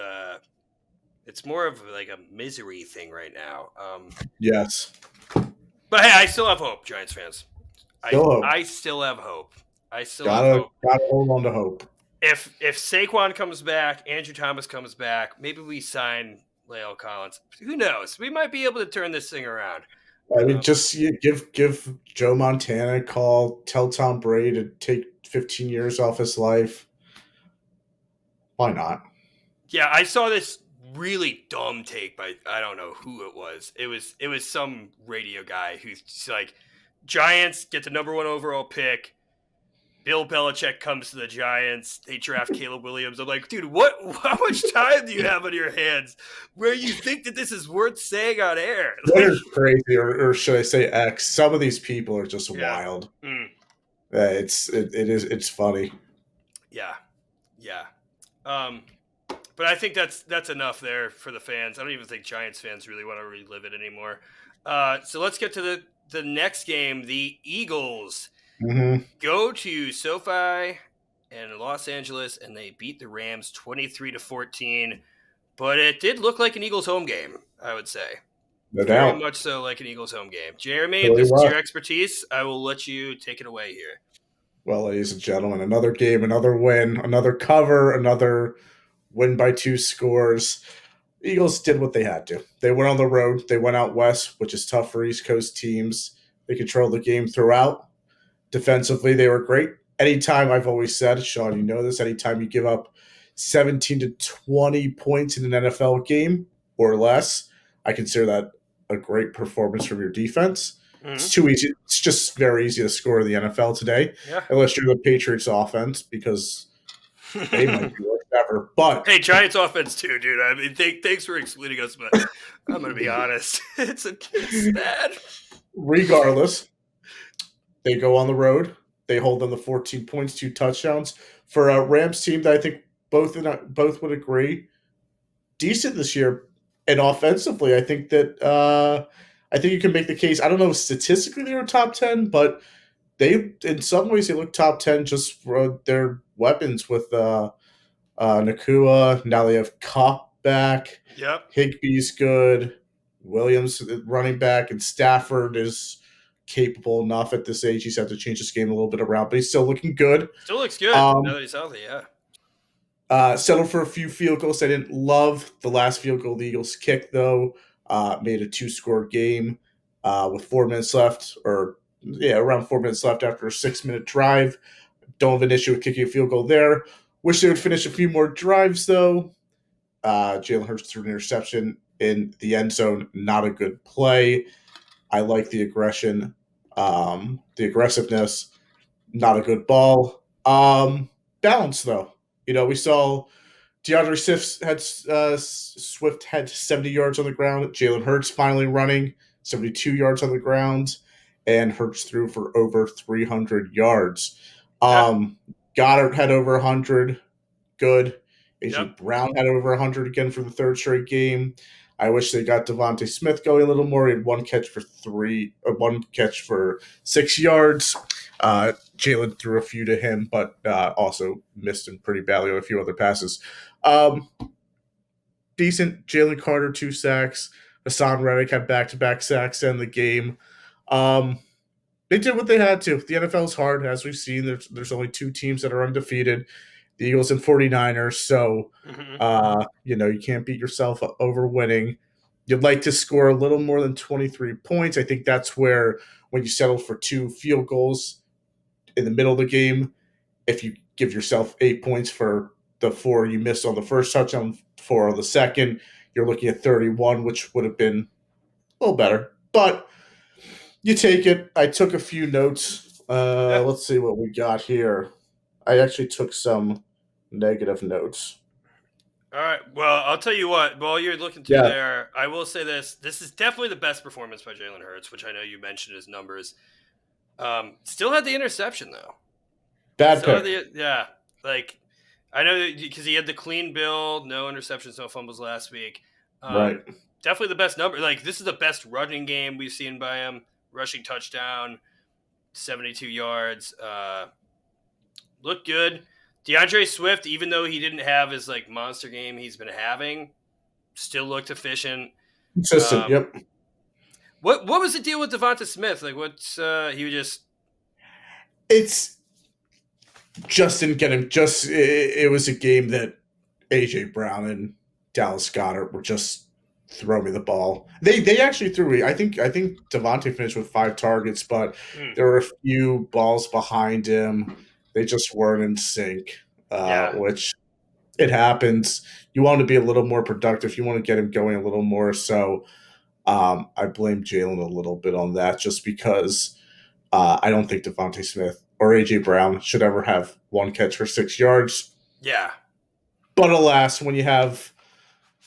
it's more of like a misery thing right now. yes. But hey, I still have hope, Giants fans. Still hope. I still have hope. I still have Gotta hope. gotta hold on to hope. If Saquon comes back, Andrew Thomas comes back, maybe we sign La'el Collins. Who knows? We might be able to turn this thing around. I mean, just give Joe Montana a call. Tell Tom Brady to take 15 years off his life. Why not? Yeah, I saw this really dumb take by I don't know who it was. It was some radio guy who's like, Giants get the #1 overall pick. Bill Belichick comes to the Giants. They draft Caleb Williams. I'm like, dude, what? How much time do you have on your hands where you think that this is worth saying on air? Like, Twitter's crazy, or should I say X? Some of these people are just yeah, wild. It's funny. yeah, yeah. But I think that's enough there for the fans. I don't even think Giants fans really want to relive it anymore. So let's get to the next game. The Eagles go to SoFi in Los Angeles, and they beat the Rams 23-14. But it did look like an Eagles home game, I would say. No Very doubt. much so like an Eagles home game. Jeremy, Really this is was. your expertise. I will let you take it away here. Well, ladies and gentlemen, another game, another win, another cover, another win by 2 scores. Eagles did what they had to. They went on the road. They went out west, which is tough for East Coast teams. They controlled the game throughout. Defensively, they were great. Anytime, I've always said, Sean, you know this, anytime you give up 17 to 20 points in an NFL game or less, I consider that a great performance from your defense. It's too easy. It's just very easy to score in the NFL today, Yeah. unless you're the Patriots offense, because they might be worse ever. But hey, Giants offense too, dude. I mean, thanks for excluding us, but I'm gonna be honest, it's bad. Regardless, they go on the road. They hold them to 14 points, 2 touchdowns for a Rams team that I think both would agree decent this year. And offensively, I think you can make the case. I don't know if statistically they were top 10, but they in some ways they look top 10 just for their weapons with Nakua. Now they have Kopp back. Yep. Higbee's good. Williams running back, and Stafford is capable enough at this age. He's had to change his game a little bit around, but he's still looking good. Still looks good now that he's healthy, yeah. Settled for a few field goals. I didn't love the last field goal the Eagles kicked, though. Made a 2-score game with 4 minutes left, around 4 minutes left after a 6-minute drive. Don't have an issue with kicking a field goal there. Wish they would finish a few more drives, though. Jalen Hurts threw an interception in the end zone. Not a good play. I like the aggression, the aggressiveness. Not a good ball. Balance, though. We saw DeAndre Swift had 70 yards on the ground. Jalen Hurts finally running 72 yards on the ground, and Hurts threw for over 300 yards. Goddard had over 100. Good. A.J. Brown had over 100 again for the 3rd straight game. I wish they got Devontae Smith going a little more. He had 1 catch for 6 yards. Jalen threw a few to him, but also missed him pretty badly on a few other passes. Decent. Jalen Carter, 2 sacks. Hassan Reddick had back-to-back sacks in the game. They did what they had to. The NFL is hard, as we've seen. There's only 2 teams that are undefeated, the Eagles and 49ers. So, you can't beat yourself over winning. You'd like to score a little more than 23 points. I think that's where, when you settle for 2 field goals in the middle of the game, if you give yourself 8 points for the 4 you missed on the first touchdown, 4 on the second, you're looking at 31, which would have been a little better. But you take it. I took a few notes. Let's see what we got here. I actually took some negative notes. All right. Well, I'll tell you what. While you're looking through there, I will say this. This is definitely the best performance by Jalen Hurts, which I know you mentioned his numbers. Still had the interception, though. Bad pick. I know because he had the clean build, no interceptions, no fumbles last week. Right. Definitely the best number. This is the best running game we've seen by him. Rushing touchdown, 72 yards. Looked good. DeAndre Swift, even though he didn't have his monster game he's been having, still looked efficient. Consistent, yep. What was the deal with Devonta Smith? It's just didn't get him. It was a game that A.J. Brown and Dallas Goddard were just throw me the ball. They actually threw. I think Devontae finished with 5 targets, but there were a few balls behind him. They just weren't in sync, which it happens. You want to be a little more productive. You want to get him going a little more. So I blame Jalen a little bit on that, just because I don't think Devontae Smith or A.J. Brown should ever have 1 catch for 6 yards. Yeah. But alas, when you have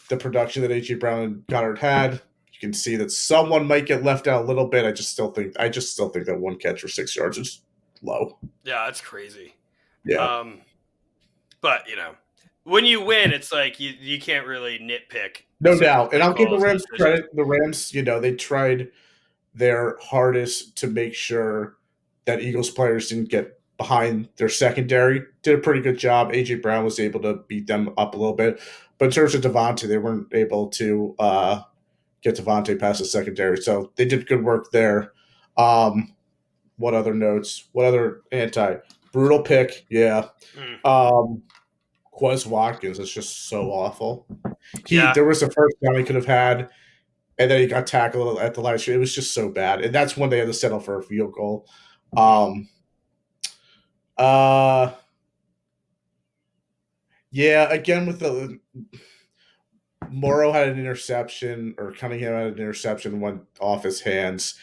the production that A.J. Brown and Goddard had, you can see that someone might get left out a little bit. I just still think that 1 catch for 6 yards is low. Yeah, that's crazy. Yeah. But when you win, it's you can't really nitpick. No doubt. And I'll give the Rams credit. The Rams, they tried their hardest to make sure that Eagles players didn't get behind their secondary. Did a pretty good job. A.J. Brown was able to beat them up a little bit. But in terms of Devontae, they weren't able to get Devontae past the secondary. So they did good work there. What other notes? What other brutal pick? Yeah. Quez Watkins is just so awful. Yeah, There was a first down he could have had, and then he got tackled at the line. It was just so bad, and that's when they had to settle for a field goal. Um, uh, yeah, again with the Morrow had an interception, or Cunningham had an interception, went off his hands.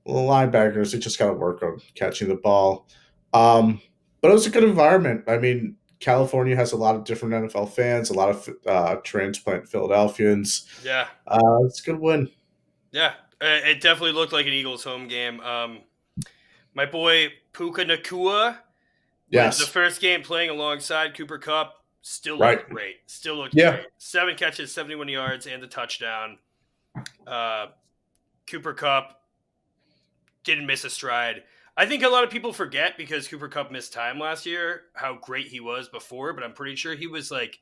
The linebackers, they just got to work on catching the ball. But it was a good environment. I mean, California has a lot of different NFL fans, a lot of transplant Philadelphians. yeah, It's a good win. yeah. It definitely looked like an Eagles home game. My boy Puka Nakua with the Yes, first game playing alongside Cooper Kupp still right. looked great. Still looked Yeah, great. 7 catches, 71 yards, and the touchdown. Cooper Kupp didn't miss a stride. I think a lot of people forget because Cooper Kupp missed time last year how great he was before, but I'm pretty sure he was like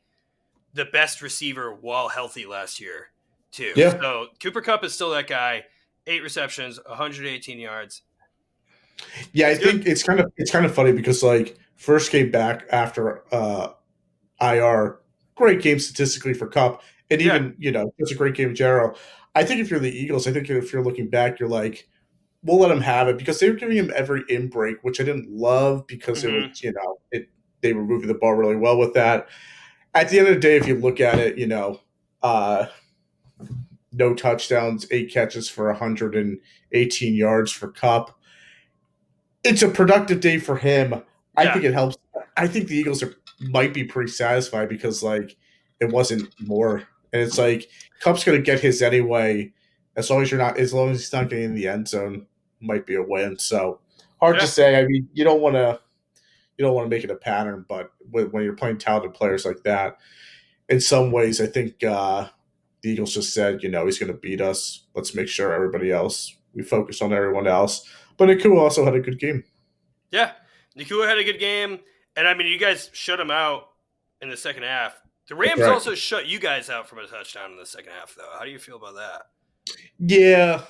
the best receiver while healthy last year too. yeah, So Cooper Kupp is still that guy. 8 receptions, 118 yards. yeah. I He's good. think it's kind of funny because like first game back after IR, great game statistically for Cup, and Yeah. even it's a great game in general. I think if you're the Eagles, I think if you're looking back, you're like, we'll let him have it because they were giving him every in break, which I didn't love because it was Mm-hmm. they were moving the ball really well with that. At the end of the day, if you look at it, uh, no touchdowns, 8 catches for 118 yards for Cup. It's a productive day for him. I Yeah. think it helps. I think the Eagles might be pretty satisfied because like it wasn't more, and it's like Cup's gonna get his anyway. As long as he's not getting in the end zone, might be a win. So hard to Yeah. say. I mean, you don't want to make it a pattern, but when you're playing talented players like that, in some ways, I think the Eagles just said, he's going to beat us. Let's make sure we focus on everyone else. But Nakua also had a good game. Yeah. Nakua had a good game. And I mean, you guys shut him out in the second half. The That's Rams right. also shut you guys out from a touchdown in the second half, though. How do you feel about that? Yeah.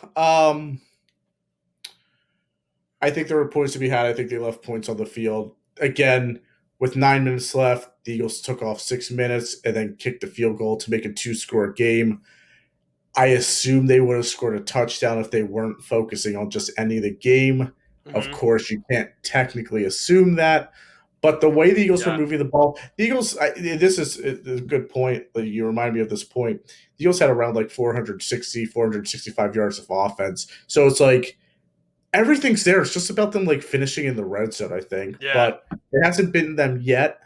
I think there were points to be had. I think they left points on the field. Again, with 9 minutes left, the Eagles took off 6 minutes and then kicked the field goal to make a 2-score game. I assume they would have scored a touchdown if they weren't focusing on just ending the game. Of Mm-hmm. course, you can't technically assume that, but the way the Eagles were Yeah. moving the ball, the Eagles. This is a good point. You remind me of this point. The Eagles had around like 465 yards of offense, so it's like everything's there. It's just about them like finishing in the red zone, I think, Yeah. but it hasn't been them yet.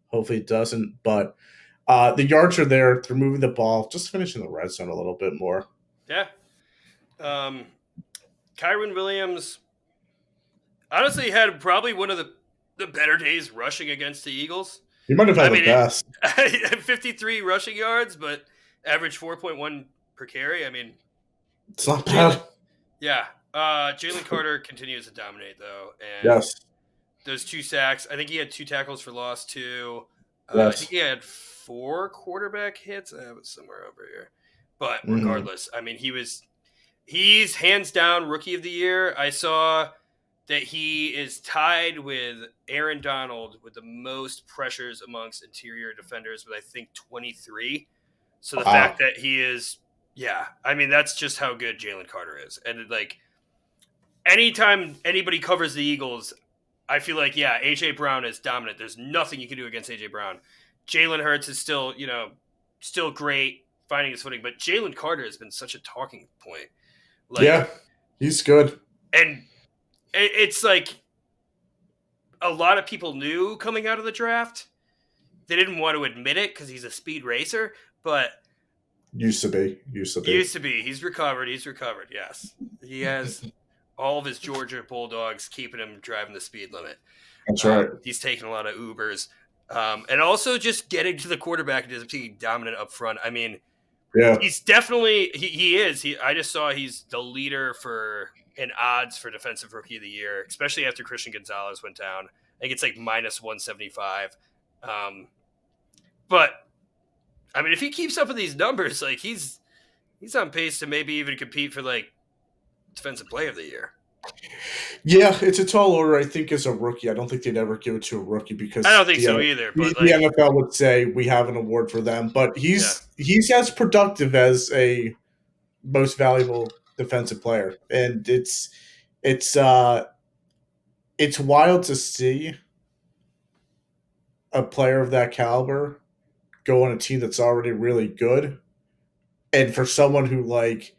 Hopefully, it doesn't. But the yards are there. They're moving the ball. Just finish in the red zone a little bit more. Yeah. Um, Kyron Williams honestly had probably one of the better days rushing against the Eagles. You might have I had the mean, best. 53 rushing yards, but average 4.1 per carry. I mean, It's not Jalen, bad. yeah. Jalen Carter continues to dominate though, and Yes. those 2 sacks. I think he had 2 tackles for loss too. I think Yes. he had 4 quarterback hits. I have it somewhere over here. But Mm-hmm. regardless, I mean, he's hands down rookie of the year. I saw that he is tied with Aaron Donald with the most pressures amongst interior defenders with I think 23. So the fact Wow. that he is, yeah, I mean that's just how good Jalen Carter is. And like anytime anybody covers the Eagles, I feel like yeah, AJ Brown is dominant. There's nothing you can do against AJ Brown. Jalen Hurts is still, still great finding his footing, but Jalen Carter has been such a talking point. Like, Yeah. He's good. and it's like a lot of people knew coming out of the draft. They didn't want to admit it because he's a speed racer, but Used to be. Used to be. used to be. He's recovered. He's recovered. Yes, he has all of his Georgia Bulldogs keeping him driving the speed limit. That's right. He's taking a lot of Ubers, and also just getting to the quarterback and just being dominant up front. I mean, Yeah. he's definitely he is. I just saw he's the leader for in odds for defensive rookie of the year, especially after Christian Gonzalez went down. I think it's like minus 175. But I mean, if he keeps up with these numbers, like he's on pace to maybe even compete for like defensive player of the year. Yeah, it's a tall order. I think as a rookie, I don't think they'd ever give it to a rookie I don't because think so either. But The like, NFL would say we have an award for them. But yeah, he's as productive as a most valuable defensive player, and it's uh it's wild to see a player of that caliber go on a team that's already really good, and for someone who like,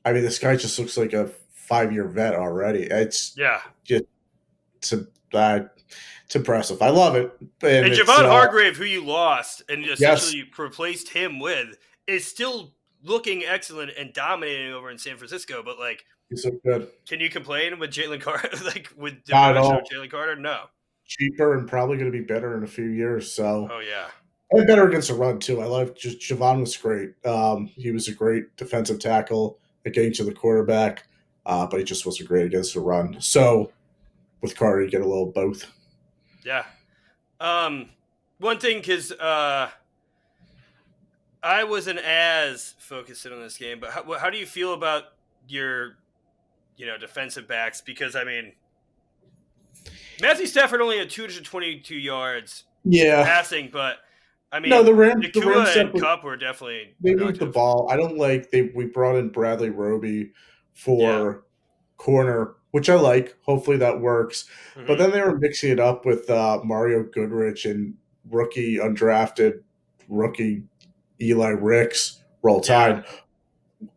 I mean, this guy just looks like a 5 year vet already. yeah. Just it's, uh, it's impressive. I love it, and And it's Javon Hargrave, who you lost and yes, essentially replaced him with, is still looking excellent and dominating over in San Francisco. But like, he's so good. can you complain with Jalen Carter? Like with the Not at production of all. Jalen Carter? No. Cheaper and probably going to be better in a few years. So Oh yeah, and better against the run too. I love just Javon was great. He was a great defensive tackle at getting to the quarterback, but he just wasn't great against the run. So with Carter, you get a little both. yeah. Um, one thing because I wasn't as focused in on this game, but how do you feel about your defensive backs? Because I mean, Matthew Stafford only had 222 yards Yeah. passing, but I No, mean, The Rams Nakua and definitely Cup were definitely they moved the productive. ball. I don't like they we brought in Bradley Roby Yeah. for corner, which I like. Hopefully that works. But Hmm. then they were mixing it up with Mario Goodrich and rookie undrafted rookie Eli Ricks. Roll Yeah. Tide.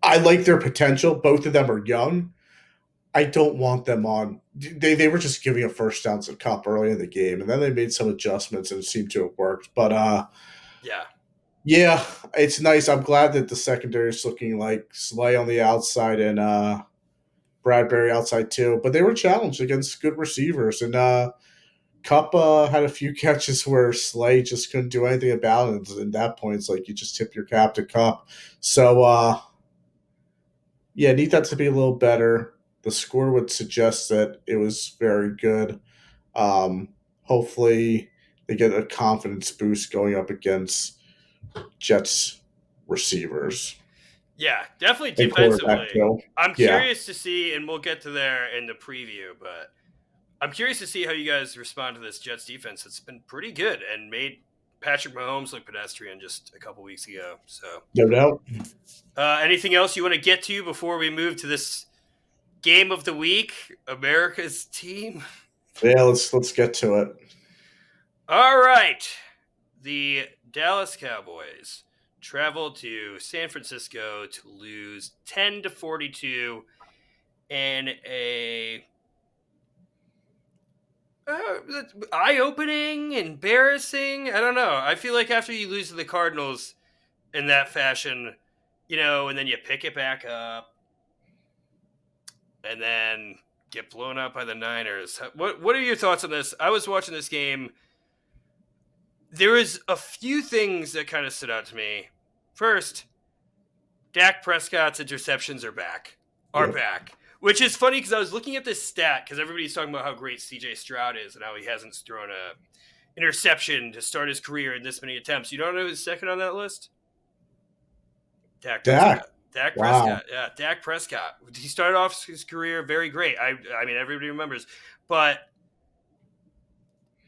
I like their potential. Both of them are young. I don't want them on. They were just giving a first down to Cup early in the game, and then they made some adjustments and it seemed to have worked. But Yeah. yeah, it's nice. I'm glad that the secondary is looking like Slay on the outside and Bradbury outside too. But they were challenged against good receivers, and Cup had a few catches where Slay just couldn't do anything about it. And at that point, it's like you just tip your cap to Cup. So yeah, need that to be a little better. The score would suggest that it was very good. Hopefully, they get a confidence boost going up against Jets receivers Yeah. Definitely and quarterback defensively. too. I'm Yeah, curious to see, and we'll get to there in the preview, but I'm curious to see how you guys respond to this Jets defense. It's been pretty good and made Patrick Mahomes look pedestrian just a couple weeks ago. So, no doubt. anything else you want to get to before we move to this game of the week, America's team? Yeah, let's get to it. All right. The Dallas Cowboys traveled to San Francisco to lose 10-42 in a eye-opening, embarrassing. I don't know. I feel like after you lose to the Cardinals in that fashion, and then you pick it back up, and then get blown out by the Niners. What are your thoughts on this? I was watching this game. There was a few things that kind of stood out to me. First, Dak Prescott's interceptions are back. Yep. Which is funny because I was looking at this stat because everybody's talking about how great CJ Stroud is and how he hasn't thrown a interception to start his career in this many attempts. You don't know who's second on that list? Dak Dak. Prescott. Dak Wow. Prescott. Yeah, Dak Prescott. He started off his career very great. I mean, everybody remembers. But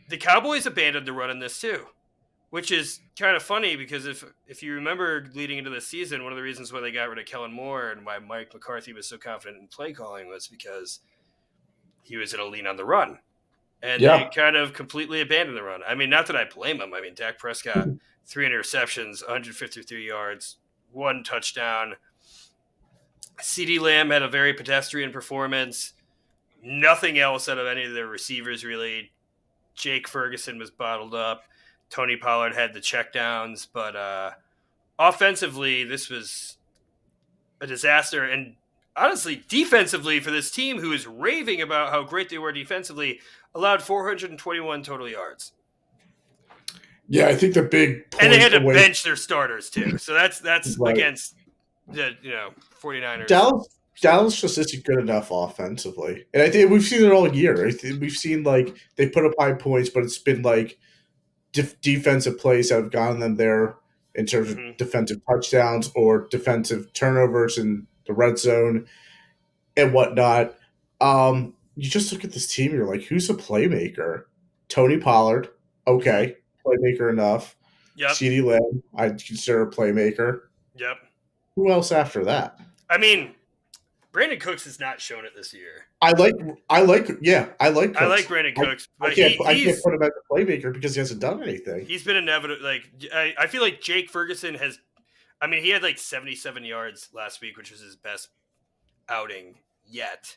the Cowboys abandoned the run in this too, which is kind of funny because if you remember leading into the season, one of the reasons why they got rid of Kellen Moore and why Mike McCarthy was so confident in play calling was because he was going to lean on the run. And they Yeah. kind of completely abandoned the run. I mean, not that I blame him. I mean, Dak Prescott, 3 interceptions, 153 yards, 1 touchdown. CeeDee Lamb had a very pedestrian performance. Nothing else out of any of the receivers, really. Jake Ferguson was bottled up. Tony Pollard had the checkdowns. But offensively, this was a disaster. And honestly, defensively for this team who is raving about how great they were defensively, allowed 421 total yards. Yeah, I think the big And they point had to away bench their starters too. So that's right. against the 49ers. Dallas just isn't good enough offensively, and I think we've seen it all year. I think we've seen like they put up high points, but it's been like defensive plays that have gotten them there in terms of Mm-hmm. defensive touchdowns or defensive turnovers in the red zone and whatnot. You just look at this team, you're like, who's a playmaker? Tony Pollard, okay, playmaker enough. Yep. CeeDee Lamb, I'd consider a playmaker. Yep. Who else after that? I mean, Brandon Cooks has not shown it this year. I like Cooks. I like Brandon Cooks, I but can't he's put him as a playmaker because he hasn't done anything. he's been inevitable. Like I feel like Jake Ferguson has. I mean, he had like 77 yards last week, which was his best outing yet.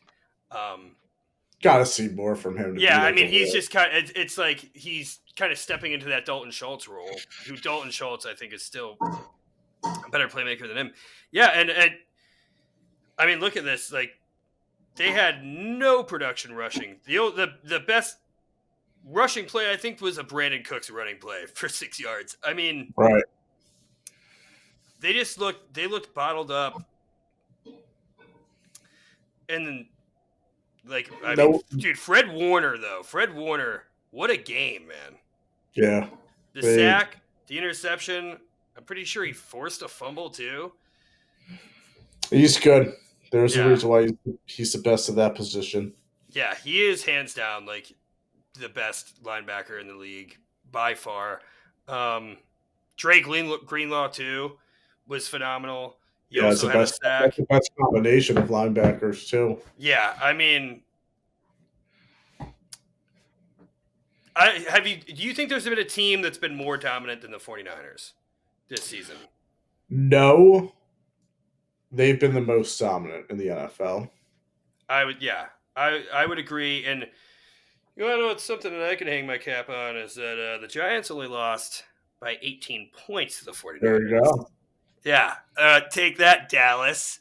Got to see more from him. Yeah, I mean, he's just kind of. It's like he's kind of stepping into that Dalton Schultz role. Who Dalton Schultz, I think, is still a better playmaker than him. Yeah, and I mean, look at this. Like, they had no production rushing. The best rushing play, I think, was a Brandon Cooks running play for 6 yards. I mean, right. They looked bottled up. And then, like, I mean, dude, Fred Warner, what a game, man. Yeah. The sack, the interception, I'm pretty sure he forced a fumble, too. He's good. There's a reason why he's the best of that position. Yeah, he is hands down, like, the best linebacker in the league by far. Drake Greenlaw, too, was phenomenal. He also had a sack. That's the best combination of linebackers, too. Yeah, I mean, do you think there's been a team that's been more dominant than the 49ers this season? No. They've been the most dominant in the NFL. I would agree. And you know what's something that I can hang my cap on is that the Giants only lost by 18 points to the 49ers. There you go. Yeah. Take that, Dallas.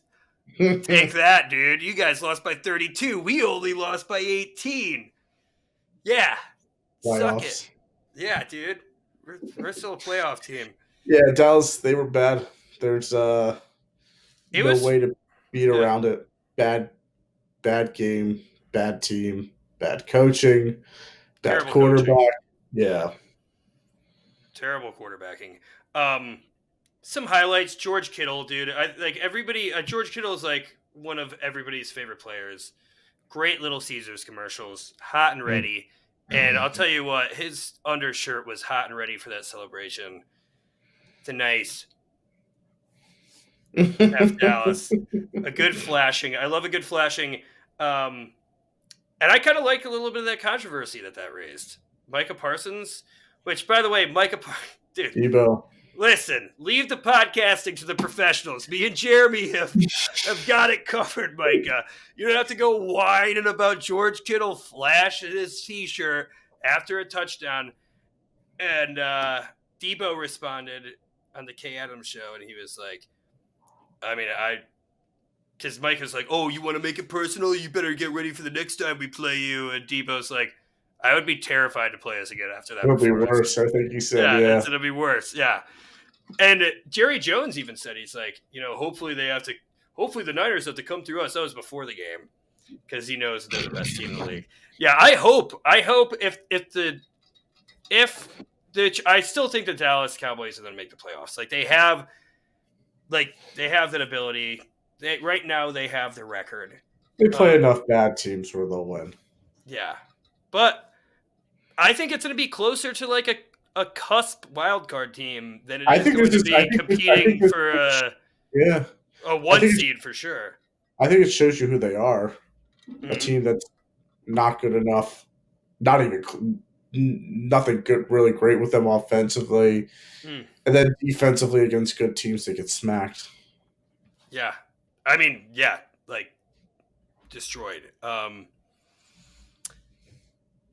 Take that, dude. You guys lost by 32. We only lost by 18. Yeah. Playoffs. Suck it. Yeah, dude. We're still a playoff team. Yeah, Dallas, they were bad. There's no way to beat around it. Bad game, bad team, bad coaching, bad Terrible quarterback. coaching. Yeah. Terrible quarterbacking. Some highlights. George Kittle, dude. Everybody. George Kittle is like one of everybody's favorite players. Great Little Caesars commercials, hot and ready. And I'll tell you what, his undershirt was hot and ready for that celebration. It's a nice F Dallas. A good flashing. I love a good flashing. And I kind of like a little bit of that controversy that raised. Micah Parsons, which, by the way, dude. Debo. Listen, leave the podcasting to the professionals. Me and Jeremy have got it covered, Micah. You don't have to go whining about George Kittle flashing his T-shirt after a touchdown. And Debo responded on the Kay Adams show, and he was like, because Micah's like, oh, you want to make it personal? You better get ready for the next time we play you. And Debo's like, I would be terrified to play us again after that. It'll be worse, I think he said. Yeah. It'll be worse. Yeah. And Jerry Jones even said, he's like, hopefully the Niners have to come through us. That was before the game because he knows they're the best team in the league. Yeah, I hope I still think the Dallas Cowboys are going to make the playoffs. Like they have that ability. Right now they have the record. They play enough bad teams where they'll win. Yeah, but I think it's going to be closer to like a cusp wildcard team than it is going to be competing for a one seed for sure. I think it shows you who they are. Mm-hmm. A team that's not good enough, nothing good, really great with them offensively, and then defensively against good teams, they get smacked. Yeah, I mean, like destroyed.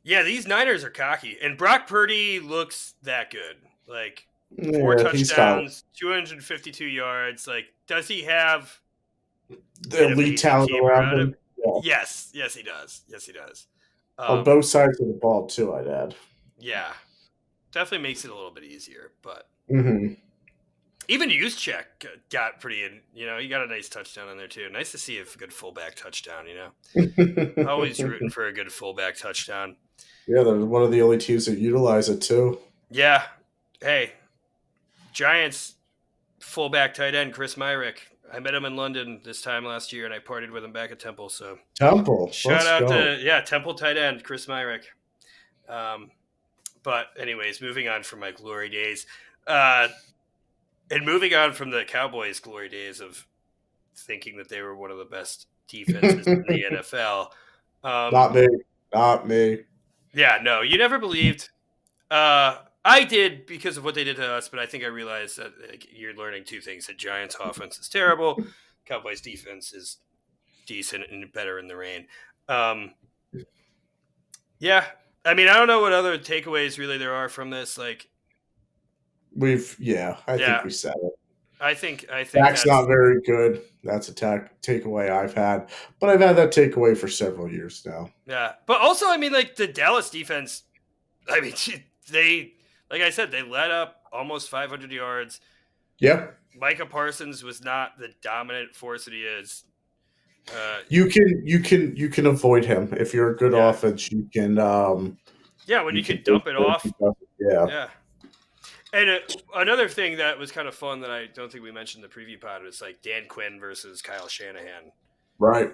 Yeah, these Niners are cocky, and Brock Purdy looks that good. Like 4 touchdowns, 252 yards. Like, does he have the elite talent around him? Yeah. Yes, he does. On both sides of the ball, too, I'd add. Yeah, definitely makes it a little bit easier. But even Juszczyk got he got a nice touchdown in there too. Nice to see a good fullback touchdown. Always rooting for a good fullback touchdown. Yeah, they're one of the only teams that utilize it too. Yeah. Hey, Giants fullback tight end Chris Myrick. I met him in London this time last year, and I partied with him back at Temple. So Temple. shout Let's out go. to Temple tight end Chris Myrick. But anyways, moving on from my glory days, and moving on from the Cowboys' glory days of thinking that they were one of the best defenses in the NFL. Not me. Not me. Yeah, no, you never believed. I did because of what they did to us, but I think I realized that you're learning two things: the Giants' offense is terrible, Cowboys' defense is decent and better in the rain. Yeah, I mean, I don't know what other takeaways really there are from this. Like, I think yeah, we said it. I think Dak's that's not very good. That's a takeaway I've had, but I've had that takeaway for several years now. yeah. But also, I mean, like the Dallas defense. I mean, they, like I said, they let up almost 500 yards. Yep. Micah Parsons was not the dominant force that he is. You can avoid him if you're a good Yeah. offense. You can When you can dump it off. Yeah. Yeah. And another thing that was kind of fun that I don't think we mentioned in the preview pod was like Dan Quinn versus Kyle Shanahan. Right.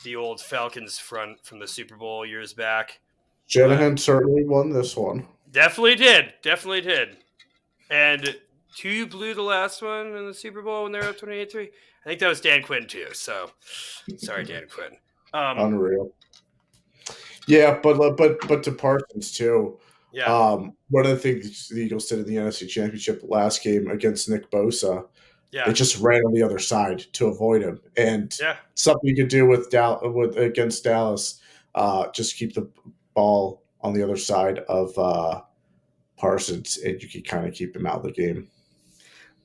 The old Falcons front from the Super Bowl years back. Shanahan certainly won this one. Definitely did. And two blew the last one in the Super Bowl when they were up 28-3. I think that was Dan Quinn too. So sorry, Dan Quinn. Unreal. Yeah, but to Parsons too. Yeah. One of the things the Eagles did in the NFC Championship last game against Nick Bosa, they just ran on the other side to avoid him, and something you could do with against Dallas, just keep the ball on the other side of Parsons, and you can kind of keep him out of the game.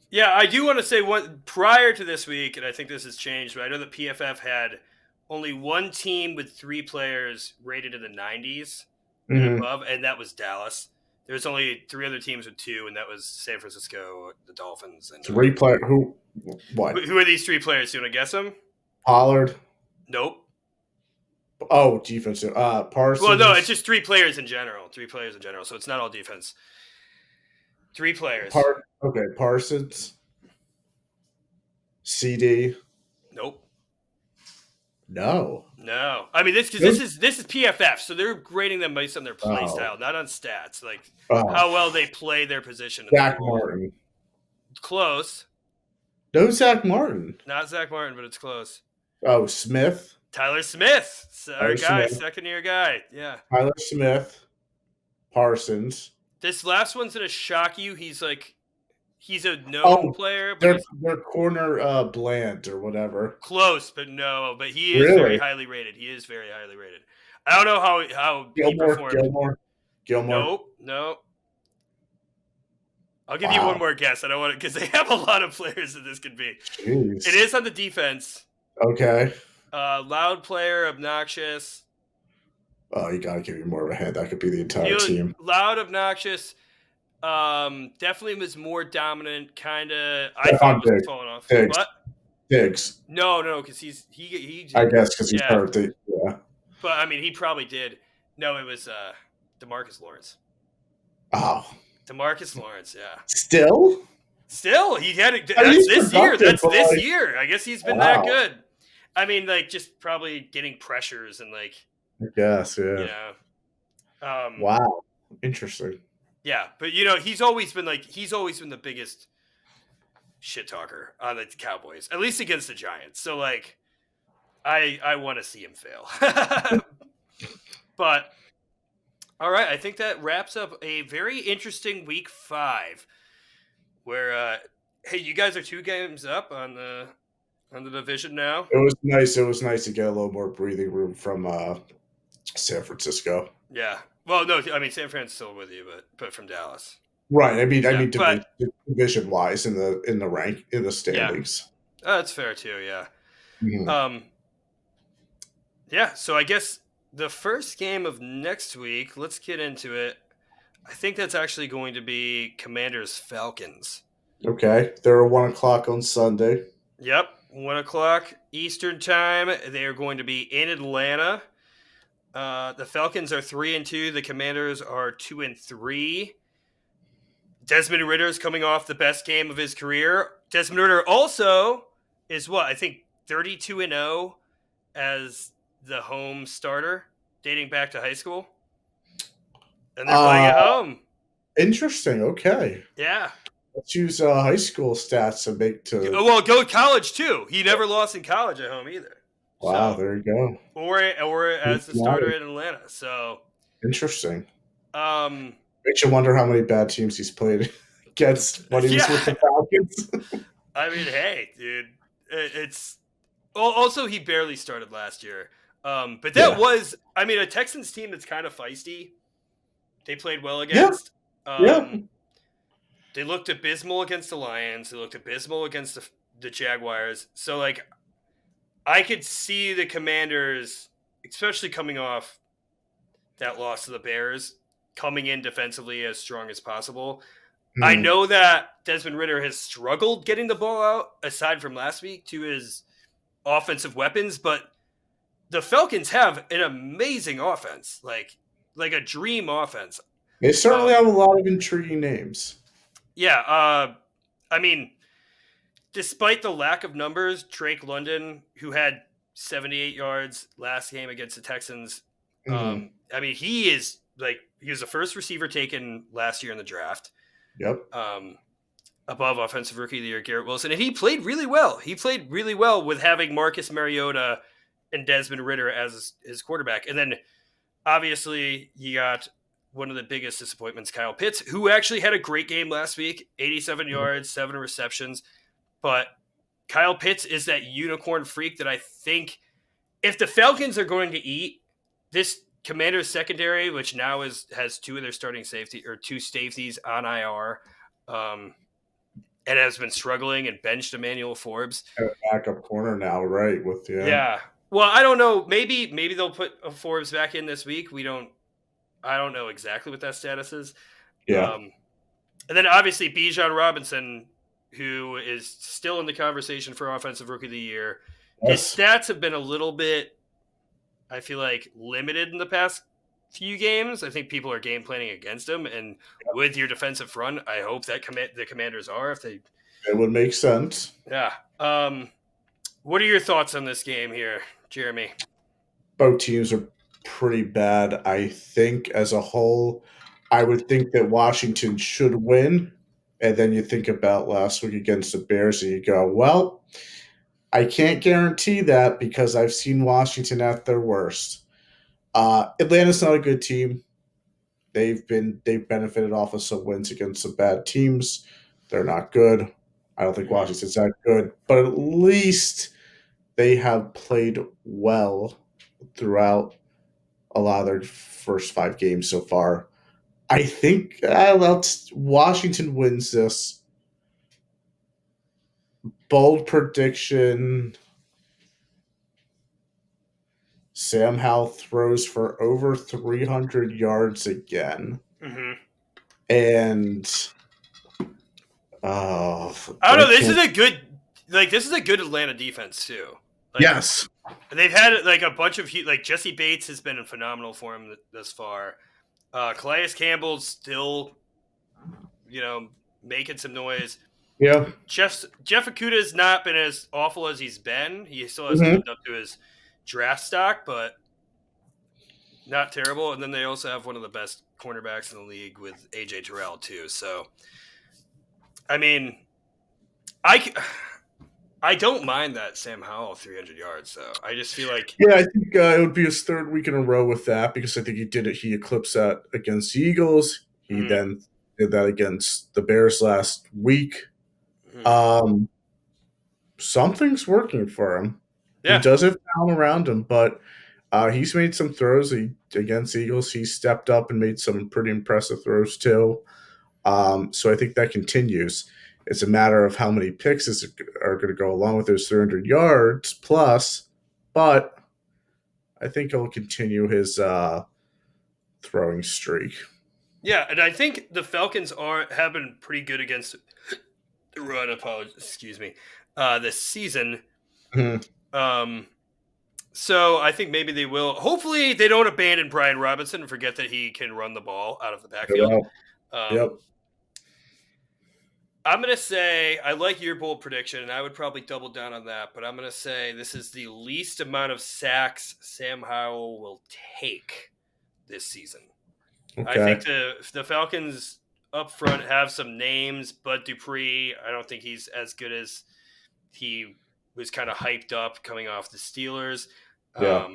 Yeah, I do want to say one prior to this week, and I think this has changed, but I know that PFF had only one team with 3 players rated in the 90s and above, and that was Dallas. There's only 3 other teams with 2, and that was San Francisco, the Dolphins, and 3 players. Who? What? Who are these 3 players? Do you want to guess them? Pollard. Nope. Oh, defensive. Parsons. Well, no, it's just 3 players in general. 3 players in general, so it's not all defense. 3 players. Okay, Parsons. CD. Nope. No. I mean, this is PFF, so they're grading them based on their play style, not on stats, like how well they play their position. Zach Martin. Close. No, Zach Martin. Not Zach Martin, but it's close. Oh, Smith. Tyler Smith, our guy, second-year guy. Yeah. Tyler Smith. Parsons. This last one's gonna shock you. He's a known player, but they're corner Bland or whatever. Close, but no. But he is very highly rated. I don't know how he performed. Gilmore. Nope. I'll give you one more guess. I don't want to because they have a lot of players that this could be. Jeez. It is on the defense. Okay. Loud player, obnoxious. Oh, you gotta give me more of a hint. That could be the entire team. Loud, obnoxious. Definitely was more dominant. Kind of. I thought it was falling off. Diggs. What? Diggs. No, because he. I guess because he's hurt. Yeah. But I mean, he probably did. No, it was DeMarcus Lawrence. Oh. DeMarcus Lawrence. Yeah. Still, he had it. That's this year. That's this year. I guess he's been that good. I mean, like just probably getting pressures and like. I guess, yeah. You know. Wow. Interesting. Yeah, but he's always been the biggest shit talker on the Cowboys, at least against the Giants. So like, I want to see him fail. But all right, I think that wraps up a very interesting week 5, where hey, you guys are 2 games up on the division now. It was nice. It was nice to get a little more breathing room from San Francisco. Yeah. Well, no, I mean San Fran's still with you, but from Dallas. Right. I mean, division wise in the standings. Yeah. That's fair too. Yeah. Mm-hmm. Yeah. So I guess the first game of next week. Let's get into it. I think that's actually going to be Commanders Falcons. Okay, they're 1:00 on Sunday. Yep, 1:00 Eastern time. They are going to be in Atlanta. The Falcons are 3-2. The Commanders are 2-3. Desmond Ritter's coming off the best game of his career. Desmond Ridder also is what I think 32-0 as the home starter, dating back to high school, and they're playing Uh, at home. Interesting. Okay. Yeah. Let's use high school stats to make to. Oh, well, go to college too. He never lost in college at home either. Wow, So, there you go. or as the starter in Atlanta. So, Interesting. um, Makes you wonder how many bad teams he's played against when he was with yeah. the Falcons. I mean, hey, dude, it's also he barely started last year. But that Yeah. was, I mean, a Texans team that's kind of feisty. They played well Yeah. against. Yeah. They looked abysmal against the Lions. They looked abysmal against the Jaguars. So, like, I could see the Commanders, especially coming off that loss to the Bears, coming in defensively as strong as possible. I Hmm. know that Desmond Ridder has struggled getting the ball out, aside from last week, to his offensive weapons, but the Falcons have an amazing offense, like a dream offense. They certainly have Um, a lot of intriguing names. yeah, I mean, despite the lack of numbers, Drake London, who had 78 yards last game against the Texans, Hmm. I mean, he was the first receiver taken last year in the draft, Yep. um, above offensive rookie of the year Garrett Wilson, and he played really well. He played really well with having Marcus Mariota and Desmond Ridder as his quarterback, and then obviously you got one of the biggest disappointments, Kyle Pitts, who actually had a great game last week, 87 yards, 7 receptions. But Kyle Pitts is that unicorn freak that I think if the Falcons are going to eat this Commanders secondary, which now has two of their starting safety or two safeties on IR, and has been struggling and benched Emmanuel Forbes. Backup corner now, right? With yeah. Yeah. Well, I don't know. Maybe they'll put Forbes back in this week. I don't know exactly what that status is. Yeah. And then obviously Bijan Robinson, who is still in the conversation for Offensive Rookie of the Year. His Yes. stats have been a little bit, I feel like, limited in the past few games. I think people are game planning against him, and with your defensive front, I hope that the Commanders are if they. It would make sense. Yeah. What are your thoughts on this game here, Jeremy? Both teams are pretty bad. I think as a whole, I would think that Washington should win. And then you think about last week against the Bears and you go, well, I can't guarantee that because I've seen Washington at their worst. Atlanta's not a good team. They've benefited off of some wins against some bad teams. They're not good. I don't think Mm-hmm. Washington's that good, but at least they have played well throughout a lot of their first 5 games so far. I think Washington wins this. Bold prediction. Sam Howell throws for over 300 yards again. Mm-hmm. And I don't know. This is a good Atlanta defense too. Like, yes. they've had like a bunch of like Jesse Bates has been in phenomenal form thus far. Calais Campbell's still, making some noise. Yeah. Jeff Okuda has not been as awful as he's been. He still hasn't Mm-hmm. lived up to his draft stock, but not terrible. And then they also have one of the best cornerbacks in the league with AJ Terrell too. So, I mean, I don't mind that Sam Howell 300 yards. So I just feel like Yeah, I think it would be his third week in a row with that because I think he did it. He eclipsed that against the Eagles. He then did that against the Bears last week. Something's working for him. Yeah. He does have talent around him, but he's made some throws against the Eagles. He stepped up and made some pretty impressive throws too. So I think that continues. It's a matter of how many picks are going to go along with those 300 yards plus, but I think he'll continue his throwing streak. Yeah, and I think the Falcons have been pretty good against the run. Excuse me, this season. Mm-hmm. So I think maybe they will. Hopefully, they don't abandon Brian Robinson and forget that he can run the ball out of the backfield. Yep. I'm going to say, I like your bold prediction, and I would probably double down on that, but I'm going to say this is the least amount of sacks Sam Howell will take this season. I Okay. think the Falcons up front have some names. Bud Dupree, I don't think he's as good as he was kind of hyped up coming off the Steelers. Yeah.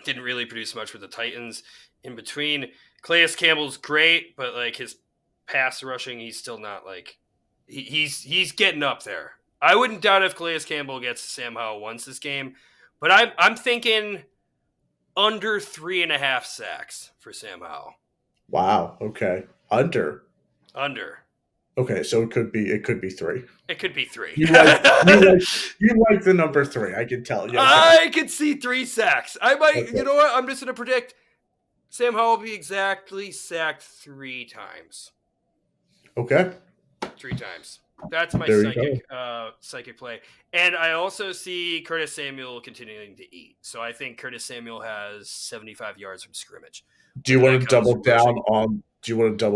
Didn't really produce much with the Titans. In between, Calais Campbell's great, but like his pass rushing, he's still not like he's getting up there. I wouldn't doubt if Calais Campbell gets Sam Howell once this game, but I'm thinking under 3.5 sacks for Sam Howell. Wow. Okay. Under. Under. Okay, so it could be 3. It could be 3. You like you like you like the number 3. I can tell. Yeah, okay. I could see 3 sacks. I might. Okay. You know what? I'm just gonna predict Sam Howell will be exactly sacked 3 times. Okay. 3 times. That's my psychic play. And I also see Curtis Samuel continuing to eat. So I think Curtis Samuel has 75 yards from scrimmage. Do you want to double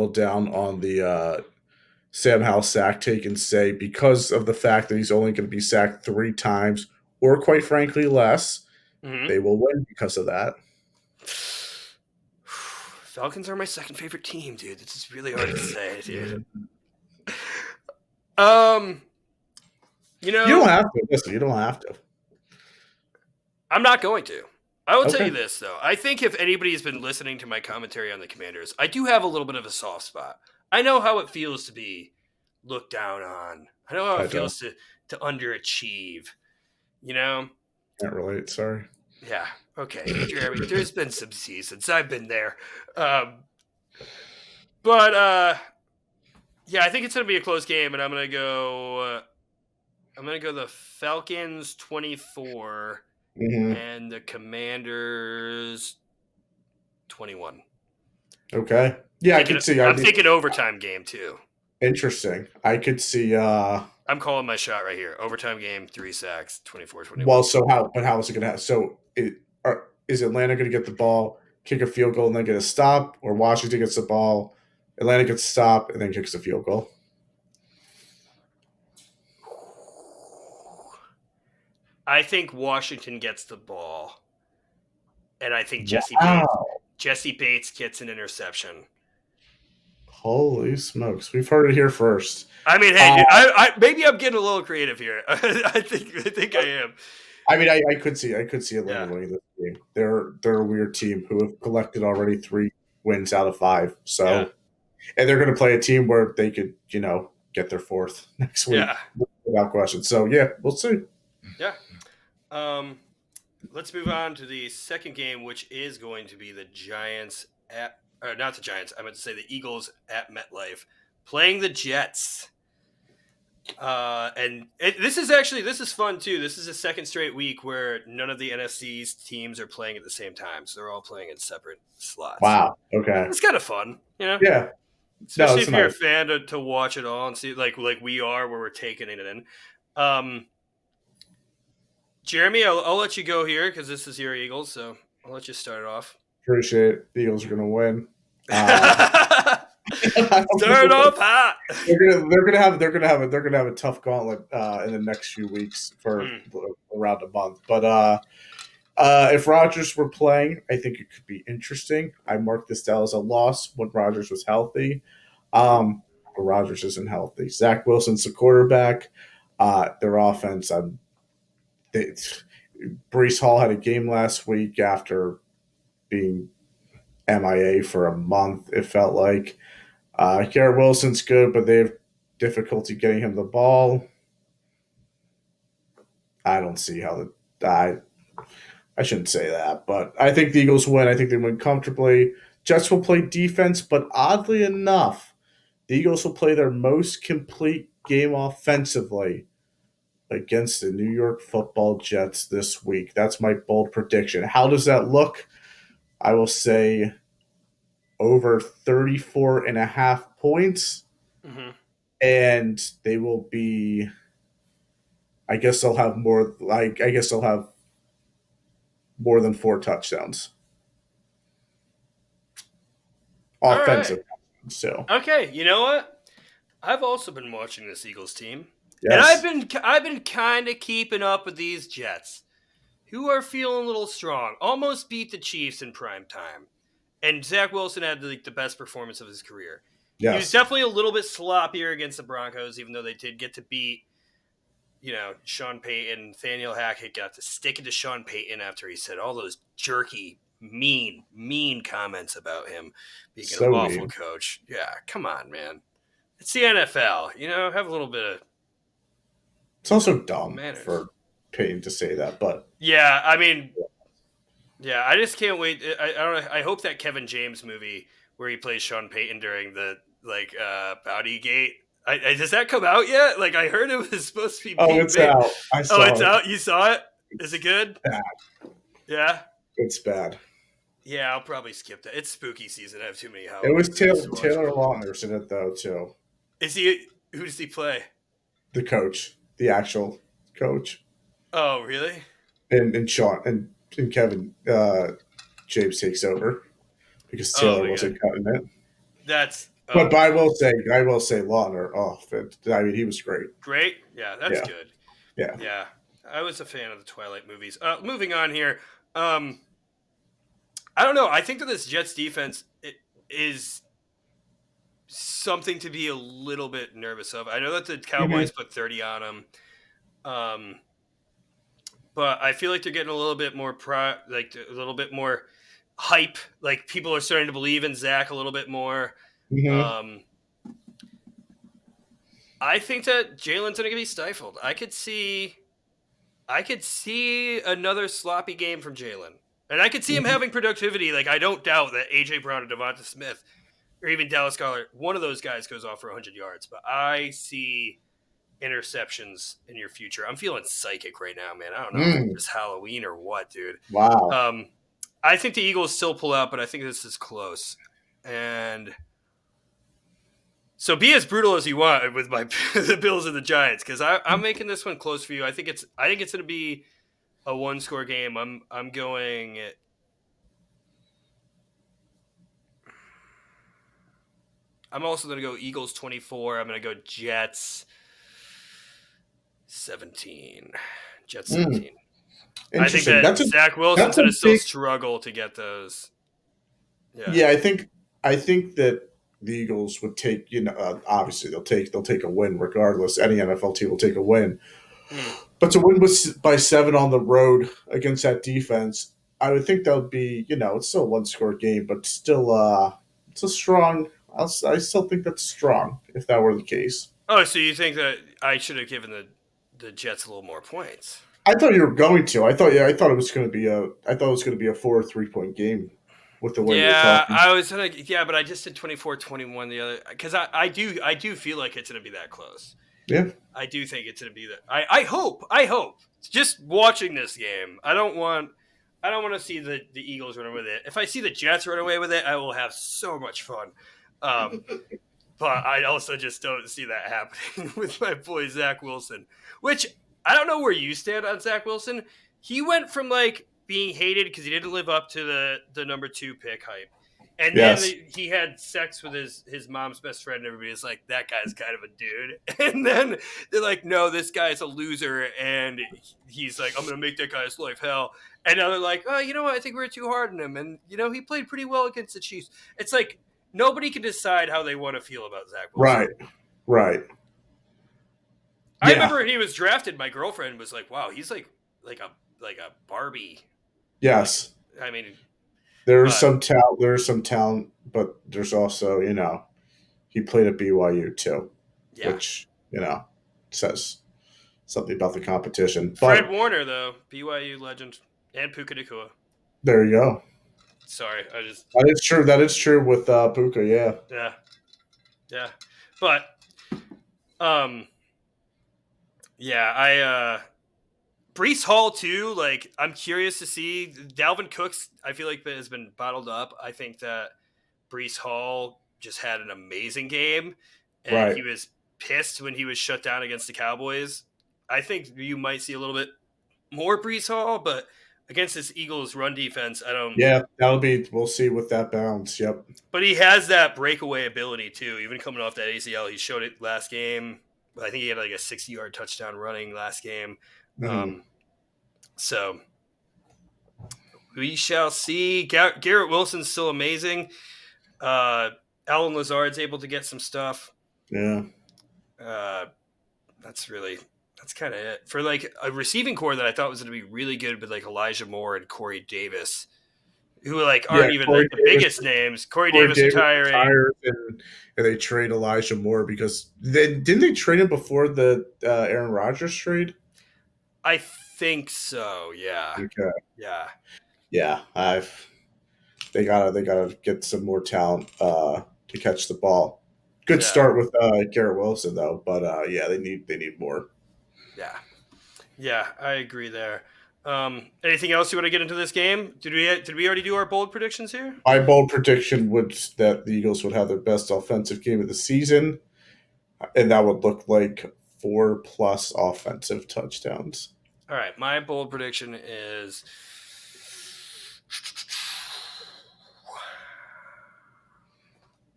down on the Sam Howell sack take and say because of the fact that he's only going to be sacked 3 times, or quite frankly less, they will win because of that? Falcons are my second favorite team, dude. This is really hard to say, dude. You don't have to. Listen, you don't have to. I'm not going to. I will tell you this, though. I think if anybody's been listening to my commentary on the Commanders, I do have a little bit of a soft spot. I know how it feels to be looked down on. I know how it feels to underachieve. You know? Can't relate, sorry. Yeah. Okay, Jeremy, there's been some seasons. I've been there. Yeah, I think it's going to be a close game, and I'm going to go the Falcons 24 and the Commanders 21. Okay. Yeah, I could see. I'm thinking overtime game, too. Interesting. I could see. I'm calling my shot right here. Overtime game, 3 sacks, 24-21. Well, so how is it going to happen? So is Atlanta going to get the ball, kick a field goal, and then get a stop? Or Washington gets the ball, Atlanta gets a stop, and then kicks a field goal? I think Washington gets the ball. And I think Jesse Bates gets an interception. Holy smokes. We've heard it here first. I mean, hey, I maybe I'm getting a little creative here. I think I am. I mean, I could see Atlanta winning this game. They're a weird team who have collected already 3 wins out of 5. So, and they're going to play a team where they could, get their 4th next week without question. So, yeah, we'll see. Yeah. Let's move on to the second game, which is going to be the Giants not the Giants. I meant to say the Eagles at MetLife playing the Jets. And this is fun too. This is a second straight week where none of the NFC East teams are playing at the same time. So they're all playing in separate slots. Wow. Okay. It's kind of fun, Yeah. Especially if you're a fan to watch it all and see like we are where we're taking it in. Jeremy, I'll let you go here because this is your Eagles, so I'll let you start it off. Appreciate it. The Eagles are going to win. Start off hot. They're gonna have a tough gauntlet in the next few weeks for around a month. But if Rodgers were playing, I think it could be interesting. I marked this down as a loss when Rodgers was healthy. But Rodgers isn't healthy. Zach Wilson's the quarterback. Their offense, Breece Hall had a game last week after being MIA for a month, it felt like. Garrett Wilson's good, but they have difficulty getting him the ball. I don't see how I shouldn't say that, but I think the Eagles win. I think they win comfortably. Jets will play defense, but oddly enough, the Eagles will play their most complete game offensively against the New York Football Jets this week. That's my bold prediction. How does that look? I will say over 34.5 points. And they will be, I guess they'll have more than 4 touchdowns. Offensive. Right. So. Okay, you know what? I've also been watching this Eagles team, and Yes. I've been kind of keeping up with these Jets, who are feeling a little strong. Almost beat the Chiefs in prime time, and Zach Wilson had the best performance of his career. He was Yes. definitely a little bit sloppier against the Broncos, even though they did get to beat, Sean Payton. Nathaniel Hackett got to stick it to Sean Payton after he said all those jerky, mean comments about him being an So awful mean. coach. Yeah, come on, man. It's the NFL. Have a little bit of It's also dumb manners. for Payton to say that, but Yeah, I mean, yeah, I just can't wait. I don't know. I hope that Kevin James movie where he plays Sean Payton during the Bounty Gate. Does that come out yet? Like, I heard it was supposed to be oh, being it's made. out. I Oh, saw it's it. out. You saw it? Is it good? Bad. Yeah. It's bad. Yeah, I'll probably skip that. It's spooky season. I have too many It was Halloween movies to watch. Taylor Lautner's in it though too. Is he? Who does he play? The coach, the actual coach, Oh, really? and Sean and Kevin James takes over because Oh Taylor my god, wasn't cutting it. that's But I will say Lautner. Oh, I mean, he was great. great. Yeah, that's Yeah, good. yeah. Yeah, I was a fan of the Twilight movies. Moving on here. I don't know. I think that this Jets defense is something to be a little bit nervous of. I know that the Mhm. Cowboys put 30 on them, um, but I feel like they're getting a little bit more a little bit more hype. Like people are starting to believe in Zach a little bit more. Mhm. Um, I think that Jalen's going to be stifled. I could see another sloppy game from Jalen. And I could see him Mhm. having productivity. Like, I don't doubt that A.J. Brown and Devonta Smith or even Dallas Cowboys, one of those guys goes off for 100 yards. But I see interceptions in your future. I'm feeling psychic right now, man. I don't know if Mm. it's just Halloween or what, dude. Wow. I think the Eagles still pull out, but I think this is close. And so be as brutal as you want with my the Bills and the Giants, because I'm making this one close for you. I think it's going to be a one score game. I'm going. I'm also going to go Eagles 24. I'm going to go Jets 17. Jets Mm. 17. I think Interesting. that Zach Wilson's That's a going to still big. struggle to get those. Yeah. Yeah, I think that the Eagles would take, obviously they'll take a win regardless. Any NFL team will take a win, Hmm. but to win by 7 on the road against that defense, I would think that would be, it's still a 1-score game, but still, it's a strong. I still think that's strong if that were the case. Oh, so you think that I should have given the Jets a little more points? I thought you were going to. I thought it was going to be a 4 or 3 point game with the way you're Yeah, talking. I was like, yeah, but I just did 24-21 the other because I do feel like it's gonna be that close. Yeah. I do think it's gonna be that. I hope. Just watching this game, I don't want to see the Eagles run away with it. If I see the Jets run away with it, I will have so much fun. Um, but I also just don't see that happening with my boy Zach Wilson. Which I don't know where you stand on Zach Wilson. He went from like being hated because he didn't live up to the number 2 pick hype, and then Yes. he had sex with his mom's best friend. And everybody's like, that guy's kind of a dude. And then they're like, no, this guy's a loser, and he's like, I'm gonna make that guy's life hell. And now they're like, oh, you know what? I think we were too hard on him, and he played pretty well against the Chiefs. It's like nobody can decide how they want to feel about Zach Wilson. Right. Right. I Yeah. remember when he was drafted, my girlfriend was like, "Wow, he's like a Barbie." Yes. I mean, There's but some talent. There's some talent, but there's also, he played at BYU too, yeah, which says something about the competition. Fred But Warner though, BYU legend, and Puka Nacua. there you go. Sorry, I just That is true. That is true with Puka. Yeah. yeah, yeah, but um, yeah, Brees Hall too. Like, I'm curious to see Dalvin Cooks. I feel like that has been bottled up. I think that Brees Hall just had an amazing game, and Right. he was pissed when he was shut down against the Cowboys. I think you might see a little bit more Brees Hall, but against this Eagles run defense, I don't. Yeah, that'll be. We'll see with that balance. Yep. But he has that breakaway ability too. Even coming off that ACL, he showed it last game. I think he had like a 60-yard touchdown running last game. Mhm. So we shall see. Garrett Wilson's still amazing. Alan Lazard's able to get some stuff. Yeah. That's kind of it for like a receiving core that I thought was going to be really good with like Elijah Moore and Corey Davis, who like aren't even Corey like the Davis. biggest names. Corey Corey Davis Davis retiring. retires, and they trade Elijah Moore because didn't they trade him before the Aaron Rodgers trade? I think so. Yeah. Okay. Yeah. Yeah, they gotta get some more talent to catch the ball. Good start with Garrett Wilson though, but yeah, they need more. Yeah. Yeah, I agree there. Anything else you want to get into this game? Did we already do our bold predictions here? My bold prediction was that the Eagles would have their best offensive game of the season, and that would look like 4+ offensive touchdowns. All right, my bold prediction is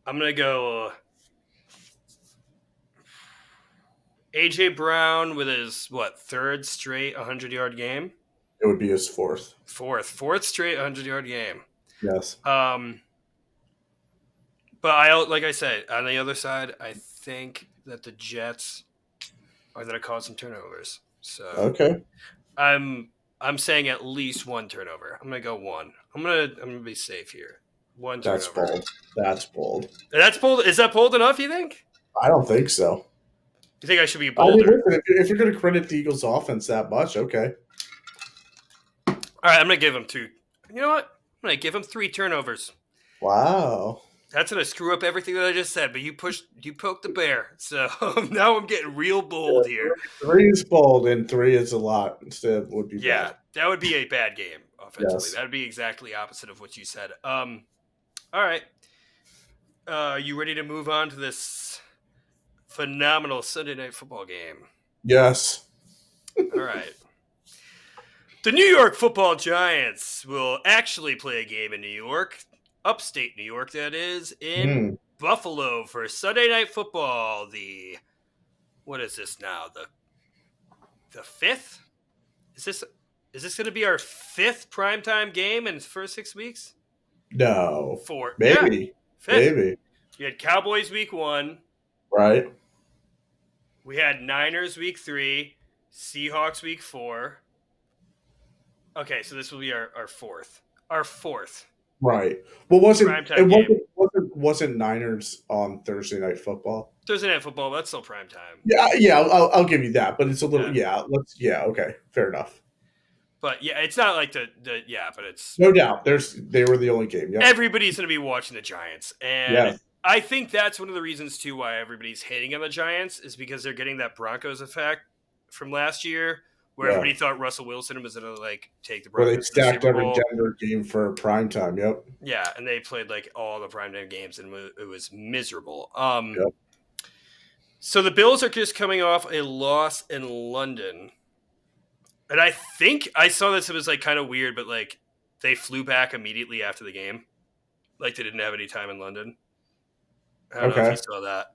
I'm going to go AJ Brown with his third straight 100-yard game. It would be his fourth straight 100-yard game. Yes. But like I said, on the other side, I think that the Jets are going to cause some turnovers. So okay, I'm saying at least one turnover. I'm going to go one. I'm gonna be safe here. One turnover. That's bold. That's bold. Is that bold enough? You think? I don't think so. You think I should be bolder? I mean, listen, if you're going to credit the Eagles' offense that much, okay. All right, I'm going to give him two. You know what? I'm going to give him 3 turnovers. Wow. That's going to screw up everything that I just said, but you poked the bear. So now I'm getting real bold here. 3 is bold, and 3 is a lot. Instead, would be bad. That would be a bad game offensively. Yes. That would be exactly opposite of what you said. All right. You ready to move on to this phenomenal Sunday night football game? Yes. All right. The New York Football Giants will actually play a game in New York, upstate New York, that is, in Buffalo for Sunday Night Football. What is this now? The 5th? Is this going to be our 5th primetime game in the first 6 weeks? No. 4. Maybe. Yeah, 5th. Maybe. We had Cowboys week 1. Right. We had Niners week 3. Seahawks week 4. Okay, so this will be our 4th. Our 4th. Right. Well, wasn't Niners on Thursday Night Football? Thursday Night Football, that's still prime time. Yeah. I'll give you that, but it's a little. Yeah. Okay. Fair enough. But yeah, it's not like but it's no doubt. They were the only game. Yep. Everybody's going to be watching the Giants, and I think that's one of the reasons too why everybody's hating on the Giants is because they're getting that Broncos effect from last year, where everybody thought Russell Wilson was going to like take the Broncos. Where they stacked every Denver game for prime time. Yep. Yeah, and they played like all the prime time games, and it was miserable. So the Bills are just coming off a loss in London. And I think I saw this. It was like kind of weird, but like they flew back immediately after the game. Like they didn't have any time in London. I don't know if you saw that.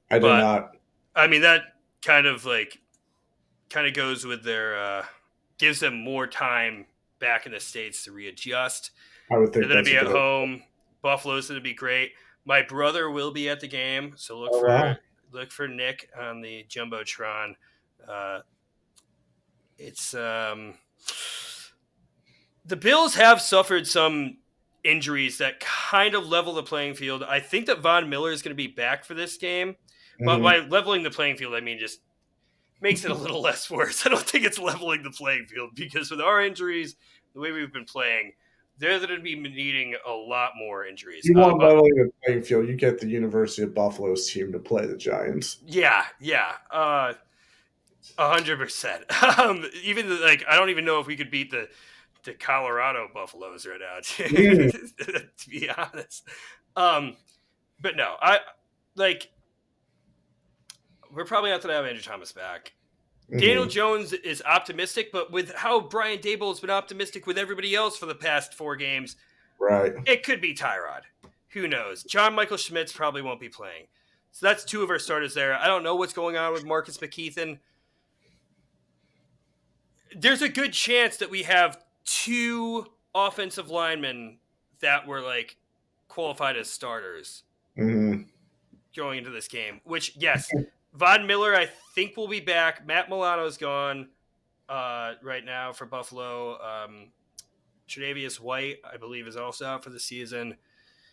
I did not. I mean, that kind of goes with their gives them more time back in the States to readjust. I would think they're going to be at home. Buffalo's going to be great. My brother will be at the game, so look for Nick on the Jumbotron. It's the Bills have suffered some injuries that kind of level the playing field. I think that Von Miller is going to be back for this game, but by leveling the playing field, I mean just makes it a little less worse. I don't think it's leveling the playing field because with our injuries, the way we've been playing, they're going to be needing a lot more injuries. You want leveling the playing field, you get the University of Buffalo's team to play the Giants. Yeah. 100%. Even I don't even know if we could beat the Colorado Buffaloes right now, to be honest. But no, we're probably not going to have Andrew Thomas back. Daniel Hmm. Jones is optimistic, but with how Brian Dable has been optimistic with everybody else for the past 4 games, Right. it could be Tyrod. Who knows? John Michael Schmitz probably won't be playing. So that's 2 of our starters there. I don't know what's going on with Marcus McKeithen. There's a good chance that we have 2 offensive linemen that were like qualified as starters Hmm. going into this game. Which, yes, Von Miller I think will be back. Matt Milano's gone right now for Buffalo. Tre'Davious White, I believe, is also out for the season.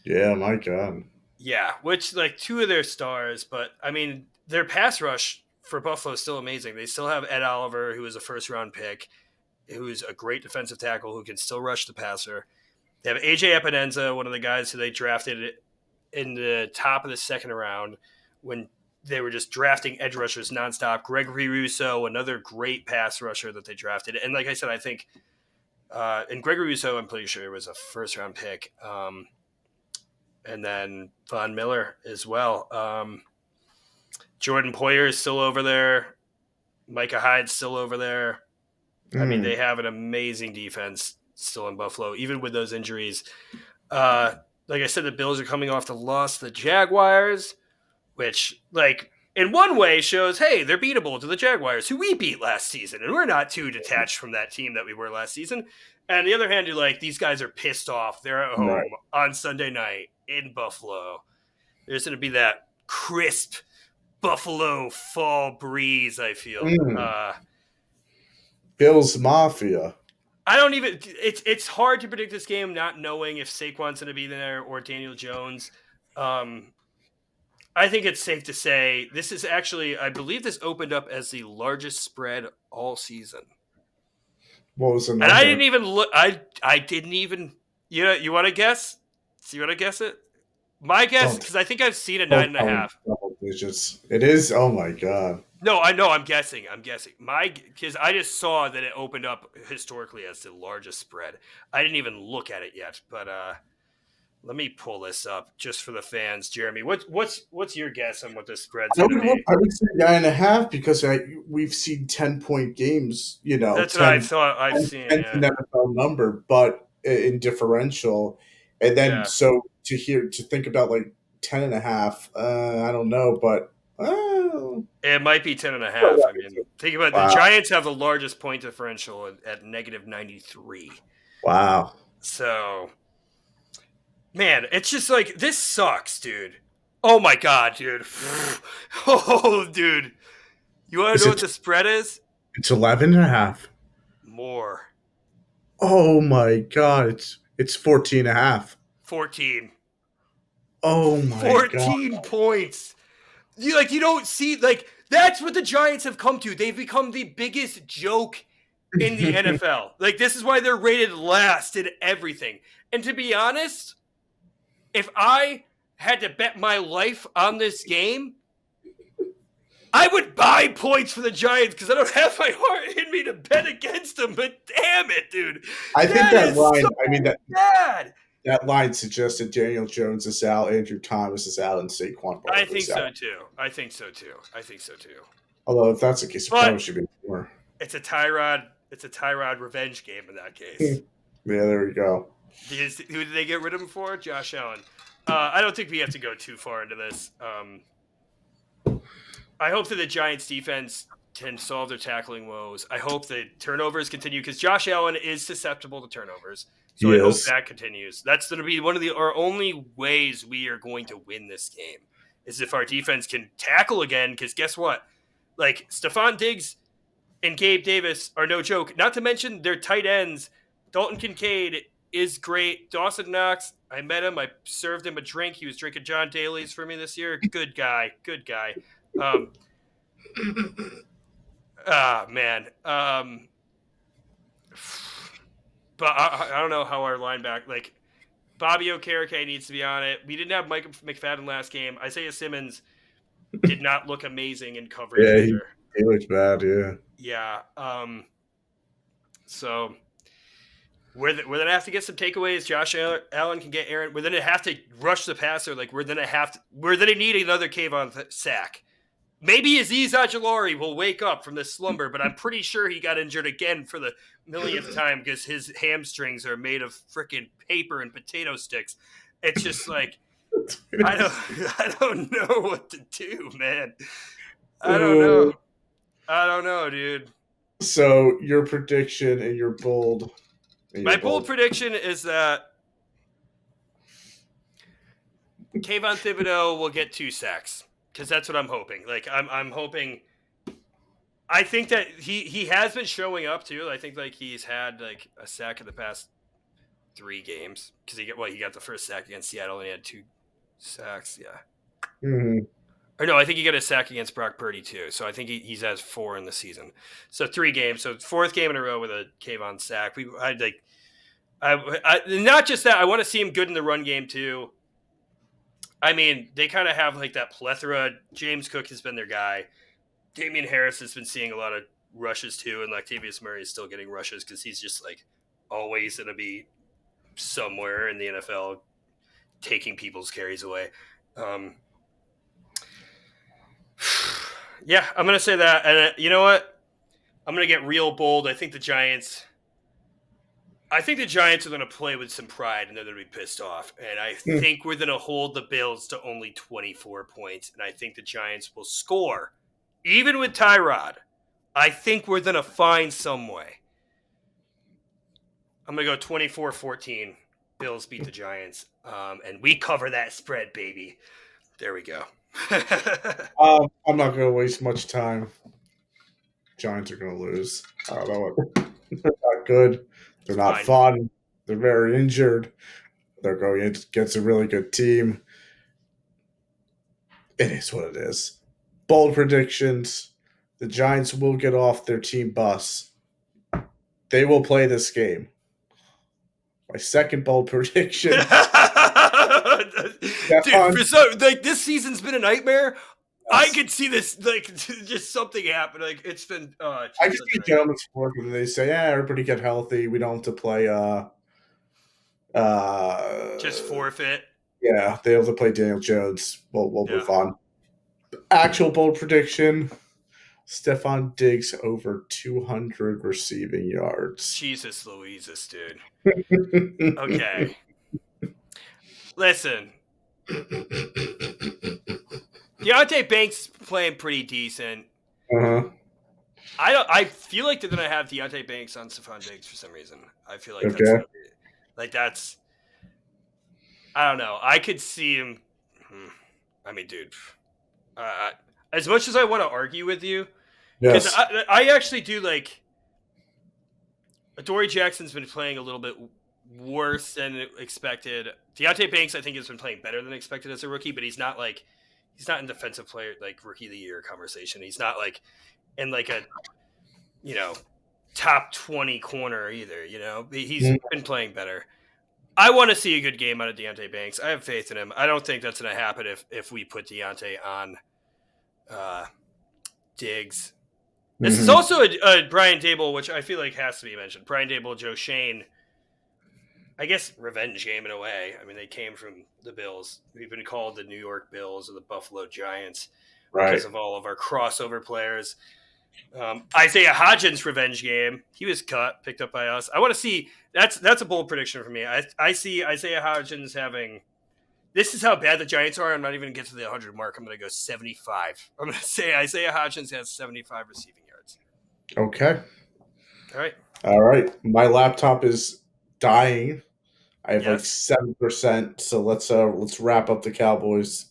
Yeah, my God. Yeah, which like 2 of their stars, but I mean their pass rush for Buffalo is still amazing. They still have Ed Oliver, who is a first-round pick, who's a great defensive tackle who can still rush the passer. They have AJ Epinenza, one of the guys who they drafted in the top of the second round when they were just drafting edge rushers nonstop. Gregory Rousseau, another great pass rusher that they drafted. And like I said, I think and Gregory Rousseau, I'm pretty sure, was a first-round pick. And then Von Miller as well. Jordan Poyer is still over there. Micah Hyde's still over there. I mean, they have an amazing defense still in Buffalo, even with those injuries. Like I said, the Bills are coming off the loss to the Jaguars, which, like, in one way shows, hey, they're beatable to the Jaguars, who we beat last season, and we're not too detached from that team that we were last season. And on the other hand, you're like, these guys are pissed off. They're at Right. home on Sunday night in Buffalo. There's going to be that crisp Buffalo fall breeze, I feel. Bills Mafia. I don't even. It's hard to predict this game, not knowing if Saquon's going to be there or Daniel Jones. I think it's safe to say this is actually. I believe this opened up as the largest spread all season. What was the number? And I didn't even look. I didn't even. You want to guess? So you want to guess it? My guess, because I think I've seen a 9.5. Double digits. It is. Oh my God. No, I know. I'm guessing. Because I just saw that it opened up historically as the largest spread. I didn't even look at it yet, but let me pull this up just for the fans. Jeremy, what's your guess on what the spread's going to be? I would say 9.5 because we've seen 10-point games. You know, That's what I thought I've seen. An NFL number, but in differential, and then so to think about like 10.5. I don't know, but. It might be 10.5. I mean, think about it. The Giants have the largest point differential at negative 93. Wow. So, man, it's just like, this sucks, dude. Oh my God, dude. Oh, dude. You want to know what the spread is? It's 11.5. More. Oh my God. It's 14.5. 14. Oh my 14 God. points. You don't see, that's what the Giants have come to. They've become the biggest joke in the NFL. Like, this is why they're rated last in everything. And to be honest, if I had to bet my life on this game, I would buy points for the Giants because I don't have my heart in me to bet against them. But damn it, dude. I think that line, so bad. That line suggested Daniel Jones is out, Andrew Thomas is out, and Saquon Barkley I think is out. so too. Although if that's the case, it probably should be more. It's a Tyrod revenge game in that case. Yeah, there we go. Who did they get rid of him for? Josh Allen. I don't think we have to go too far into this. I hope that the Giants defense can solve their tackling woes. I hope that turnovers continue because Josh Allen is susceptible to turnovers. So I hope that continues. That's going to be one of our only ways we are going to win this game is if our defense can tackle again. Because guess what? Like, Stephon Diggs and Gabe Davis are no joke. Not to mention their tight ends. Dalton Kincaid is great. Dawson Knox, I met him. I served him a drink. He was drinking John Daly's for me this year. Good guy. Man. But I don't know how our linebacker, like, Bobby Okereke needs to be on it. We didn't have Mike McFadden last game. Isaiah Simmons did not look amazing in coverage either. He looked bad, yeah. Yeah. So we're going to have to get some takeaways. Josh Allen can get Aaron. We're going to have to rush the passer. Like, we're going to need another Kayvon sack. maybe Azeez Ojulari will wake up from this slumber, but I'm pretty sure he got injured again for the millionth time because his hamstrings are made of freaking paper and potato sticks. It's just like I don't know what to do, man. I don't know, dude. So your prediction and your bold. My bold prediction is that Kayvon Thibodeau will get 2 sacks because that's what I'm hoping. Like I'm hoping. I think that he has been showing up too. I think like he's had like a sack in the past 3 games because he got the first sack against Seattle and he had 2 sacks. Yeah. Mm-hmm. Or no, I think he got a sack against Brock Purdy too. So I think he's has 4 in the season. So 3 games. So 4th game in a row with a Kayvon sack. I not just that. I want to see him good in the run game too. I mean, they kind of have like that plethora. James Cook has been their guy. Damian Harris has been seeing a lot of rushes too, and Latavius Murray is still getting rushes because he's just like always going to be somewhere in the NFL taking people's carries away. Yeah, I'm going to say that. And you know what? I'm going to get real bold. I think the Giants are going to play with some pride and they're going to be pissed off. And I think we're going to hold the Bills to only 24 points. And I think the Giants will score. Even with Tyrod, I think we're going to find some way. I'm going to go 24-14. Bills beat the Giants. And we cover that spread, baby. There we go. I'm not going to waste much time. Giants are going to lose. I don't know what. They're not good. They're not fun. They're very injured. They're going against a really good team. It is what it is. Bold predictions. The Giants will get off their team bus. They will play this game. My second bold prediction. Dude, this season's been a nightmare. Yes. I could see this, like, just something happen. Like, it's been. I can see gentlemen's sport when they say, "Yeah, everybody get healthy. We don't have to play." Just forfeit. Yeah, they have to play Daniel Jones. We'll move on. Actual bold prediction: Stephon Diggs over 200 receiving yards. Jesus Louises, dude. Okay. Listen. Deontay Banks playing pretty decent. Uh-huh. I feel like they're gonna have Deontay Banks on Stephon Diggs for some reason. I feel like that's I don't know. I could see him. I mean, dude. As much as I want to argue with you, because I actually do like. Adoree Jackson's been playing a little bit worse than expected. Deontay Banks, I think, has been playing better than expected as a rookie, but he's not in defensive player like rookie of the year conversation. He's not like in like a top 20 corner either. He's been playing better. I want to see a good game out of Deontay Banks. I have faith in him. I don't think that's going to happen if we put Deontay on Diggs. This is also a Brian Daboll, which I feel like has to be mentioned. Brian Daboll, Joe Shane, I guess revenge game in a way. I mean, they came from the Bills. We've been called the New York Bills or the Buffalo Giants because of all of our crossover players. Isaiah Hodgins' revenge game. He was picked up by us. I want to see. That's a bold prediction for me. I see Isaiah Hodgins having. This is how bad the Giants are. I'm not even going to get to the 100 mark. I'm going to go 75. I'm going to say Isaiah Hodgins has 75 receiving yards. Okay. All right. My laptop is dying. I have like 7%. So let's wrap up the Cowboys.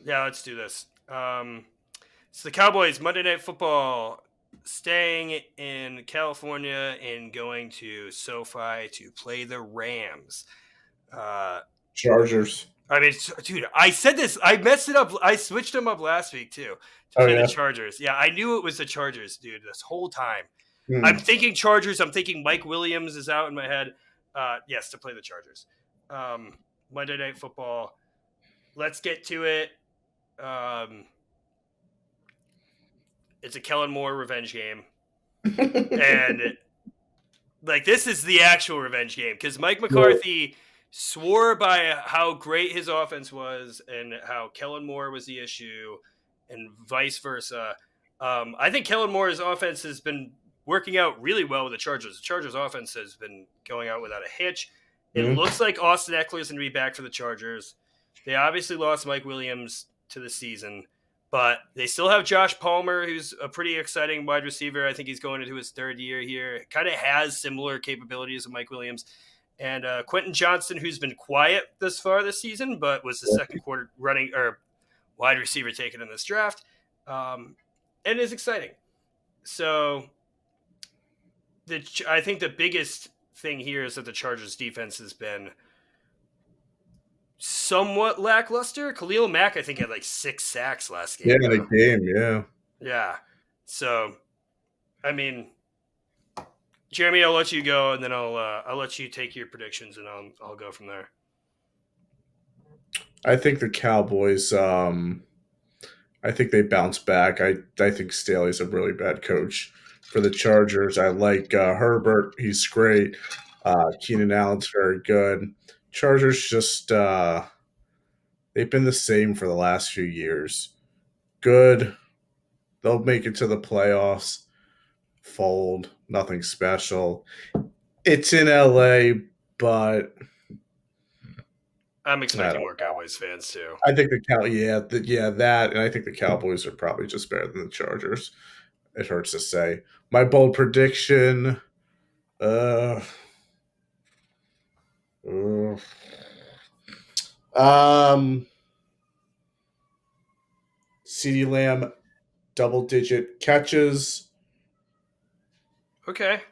Yeah, let's do this. So the Cowboys, Monday Night Football, staying in California and going to SoFi to play the Rams. Chargers. I mean, dude, I said this. I messed it up. I switched them up last week, too, to play the Chargers. Yeah, I knew it was the Chargers, dude, this whole time. I'm thinking Chargers. I'm thinking Mike Williams is out in my head. Yes, to play the Chargers. Monday Night Football. Let's get to it. It's a Kellen Moore revenge game. And, this is the actual revenge game. Because Mike McCarthy swore by how great his offense was and how Kellen Moore was the issue. and vice versa. I think Kellen Moore's offense has been working out really well with the Chargers. The Chargers' offense has been going out without a hitch. It Mhm. looks like Austin Eckler's going to be back for the Chargers. They obviously lost Mike Williams to the season, but they still have Josh Palmer, who's a pretty exciting wide receiver. I think he's going into his third year here. Kind of has similar capabilities of Mike Williams. And Quentin Johnston, who's been quiet this far this season, but was the second quarter running or wide receiver taken in this draft, and is exciting. So I think the biggest thing here is that the Chargers defense has been somewhat lackluster. Khalil Mack, I think, had like 6 sacks last game. Yeah, the game, yeah. Yeah. So, I mean, Jeremy, I'll let you go, and then I'll let you take your predictions, and I'll go from there. I think the Cowboys. I think they bounce back. I think Staley's a really bad coach. For the Chargers, I like Herbert. He's great. Keenan Allen's very good. Chargers just they've been the same for the last few years. Good. They'll make it to the playoffs. Fold. Nothing special. It's in LA, but I'm expecting more Cowboys fans too. I think that, and I think the Cowboys are probably just better than the Chargers. It hurts to say. My bold prediction, uh, CeeDee Lamb, double-digit catches, Okay.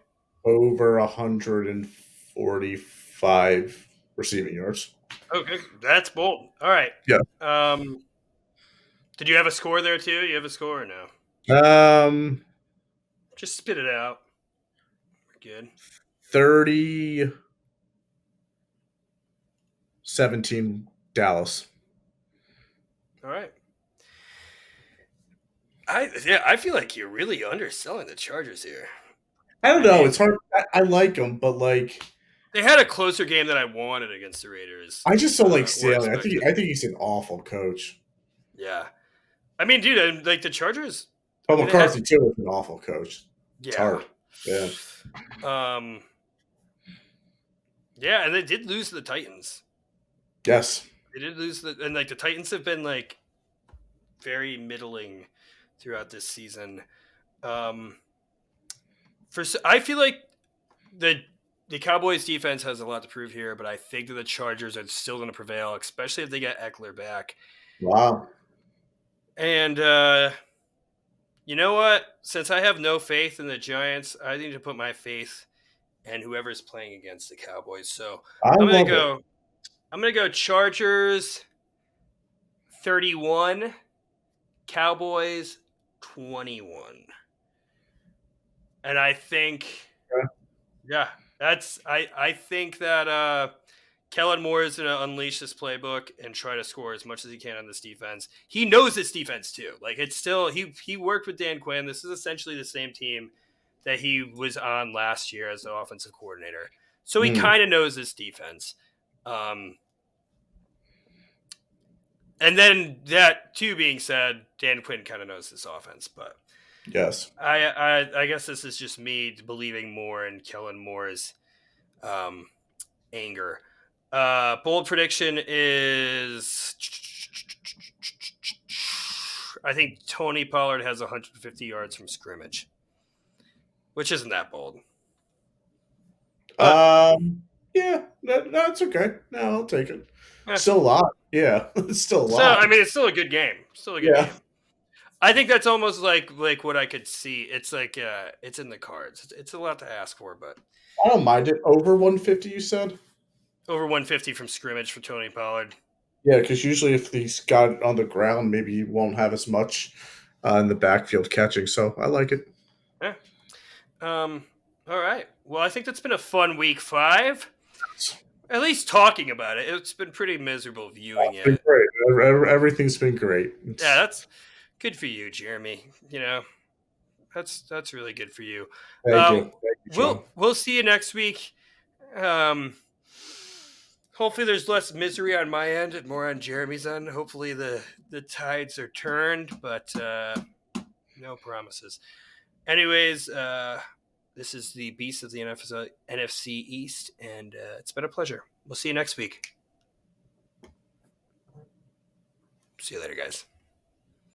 over 145 receiving yards. Okay, that's bold. All right. Yeah. Did you have a score there too? You have a score or no? Just spit it out. We're good. 30-17 Dallas. All right. I feel like you're really underselling the Chargers here. I don't know. It's hard. I like them, but like they had a closer game than I wanted against the Raiders. I just don't like Staley. I think he's an awful coach. Yeah, I mean, dude, like the Chargers. But McCarthy too is an awful coach. It's hard. Yeah. Yeah, and they did lose to the Titans. Yes. They did lose and like the Titans have been like very middling throughout this season. I feel like the Cowboys defense has a lot to prove here, but I think that the Chargers are still going to prevail, especially if they get Eckler back. Wow. And you know what? Since I have no faith in the Giants, I need to put my faith in whoever's playing against the Cowboys. So I'm gonna go Chargers 31, Cowboys 21. And I think I think that Kellen Moore is going to unleash this playbook and try to score as much as he can on this defense. He knows this defense too. Like it's still he worked with Dan Quinn. This is essentially the same team that he was on last year as the offensive coordinator. So he kind of knows this defense. And then that too being said, Dan Quinn kind of knows this offense, but yes, I guess this is just me believing more in Kellen Moore's anger. Bold prediction is I think Tony Pollard has 150 yards from scrimmage, which isn't that bold. Yeah, that's okay. No, I'll take it. Still a lot. Yeah, it's still a lot. So I mean, it's still a good game. Still a good game. I think that's almost like what I could see. It's like it's in the cards. It's a lot to ask for, but I don't mind it. Over 150, you said? Over 150 from scrimmage for Tony Pollard. Yeah, because usually if he's got it on the ground, maybe he won't have as much in the backfield catching. So I like it. Yeah. All right. Well, I think that's been a fun week 5. At least talking about it. It's been pretty miserable viewing it. Been great. Everything's been great. Yeah, that's good for you, Jeremy. You know, that's really good for you. Thank you. We'll see you next week. hopefully there's less misery on my end and more on Jeremy's end. Hopefully the tides are turned, but no promises. Anyways, this is the Beast of the NFC East, and it's been a pleasure. We'll see you next week. See you later, guys.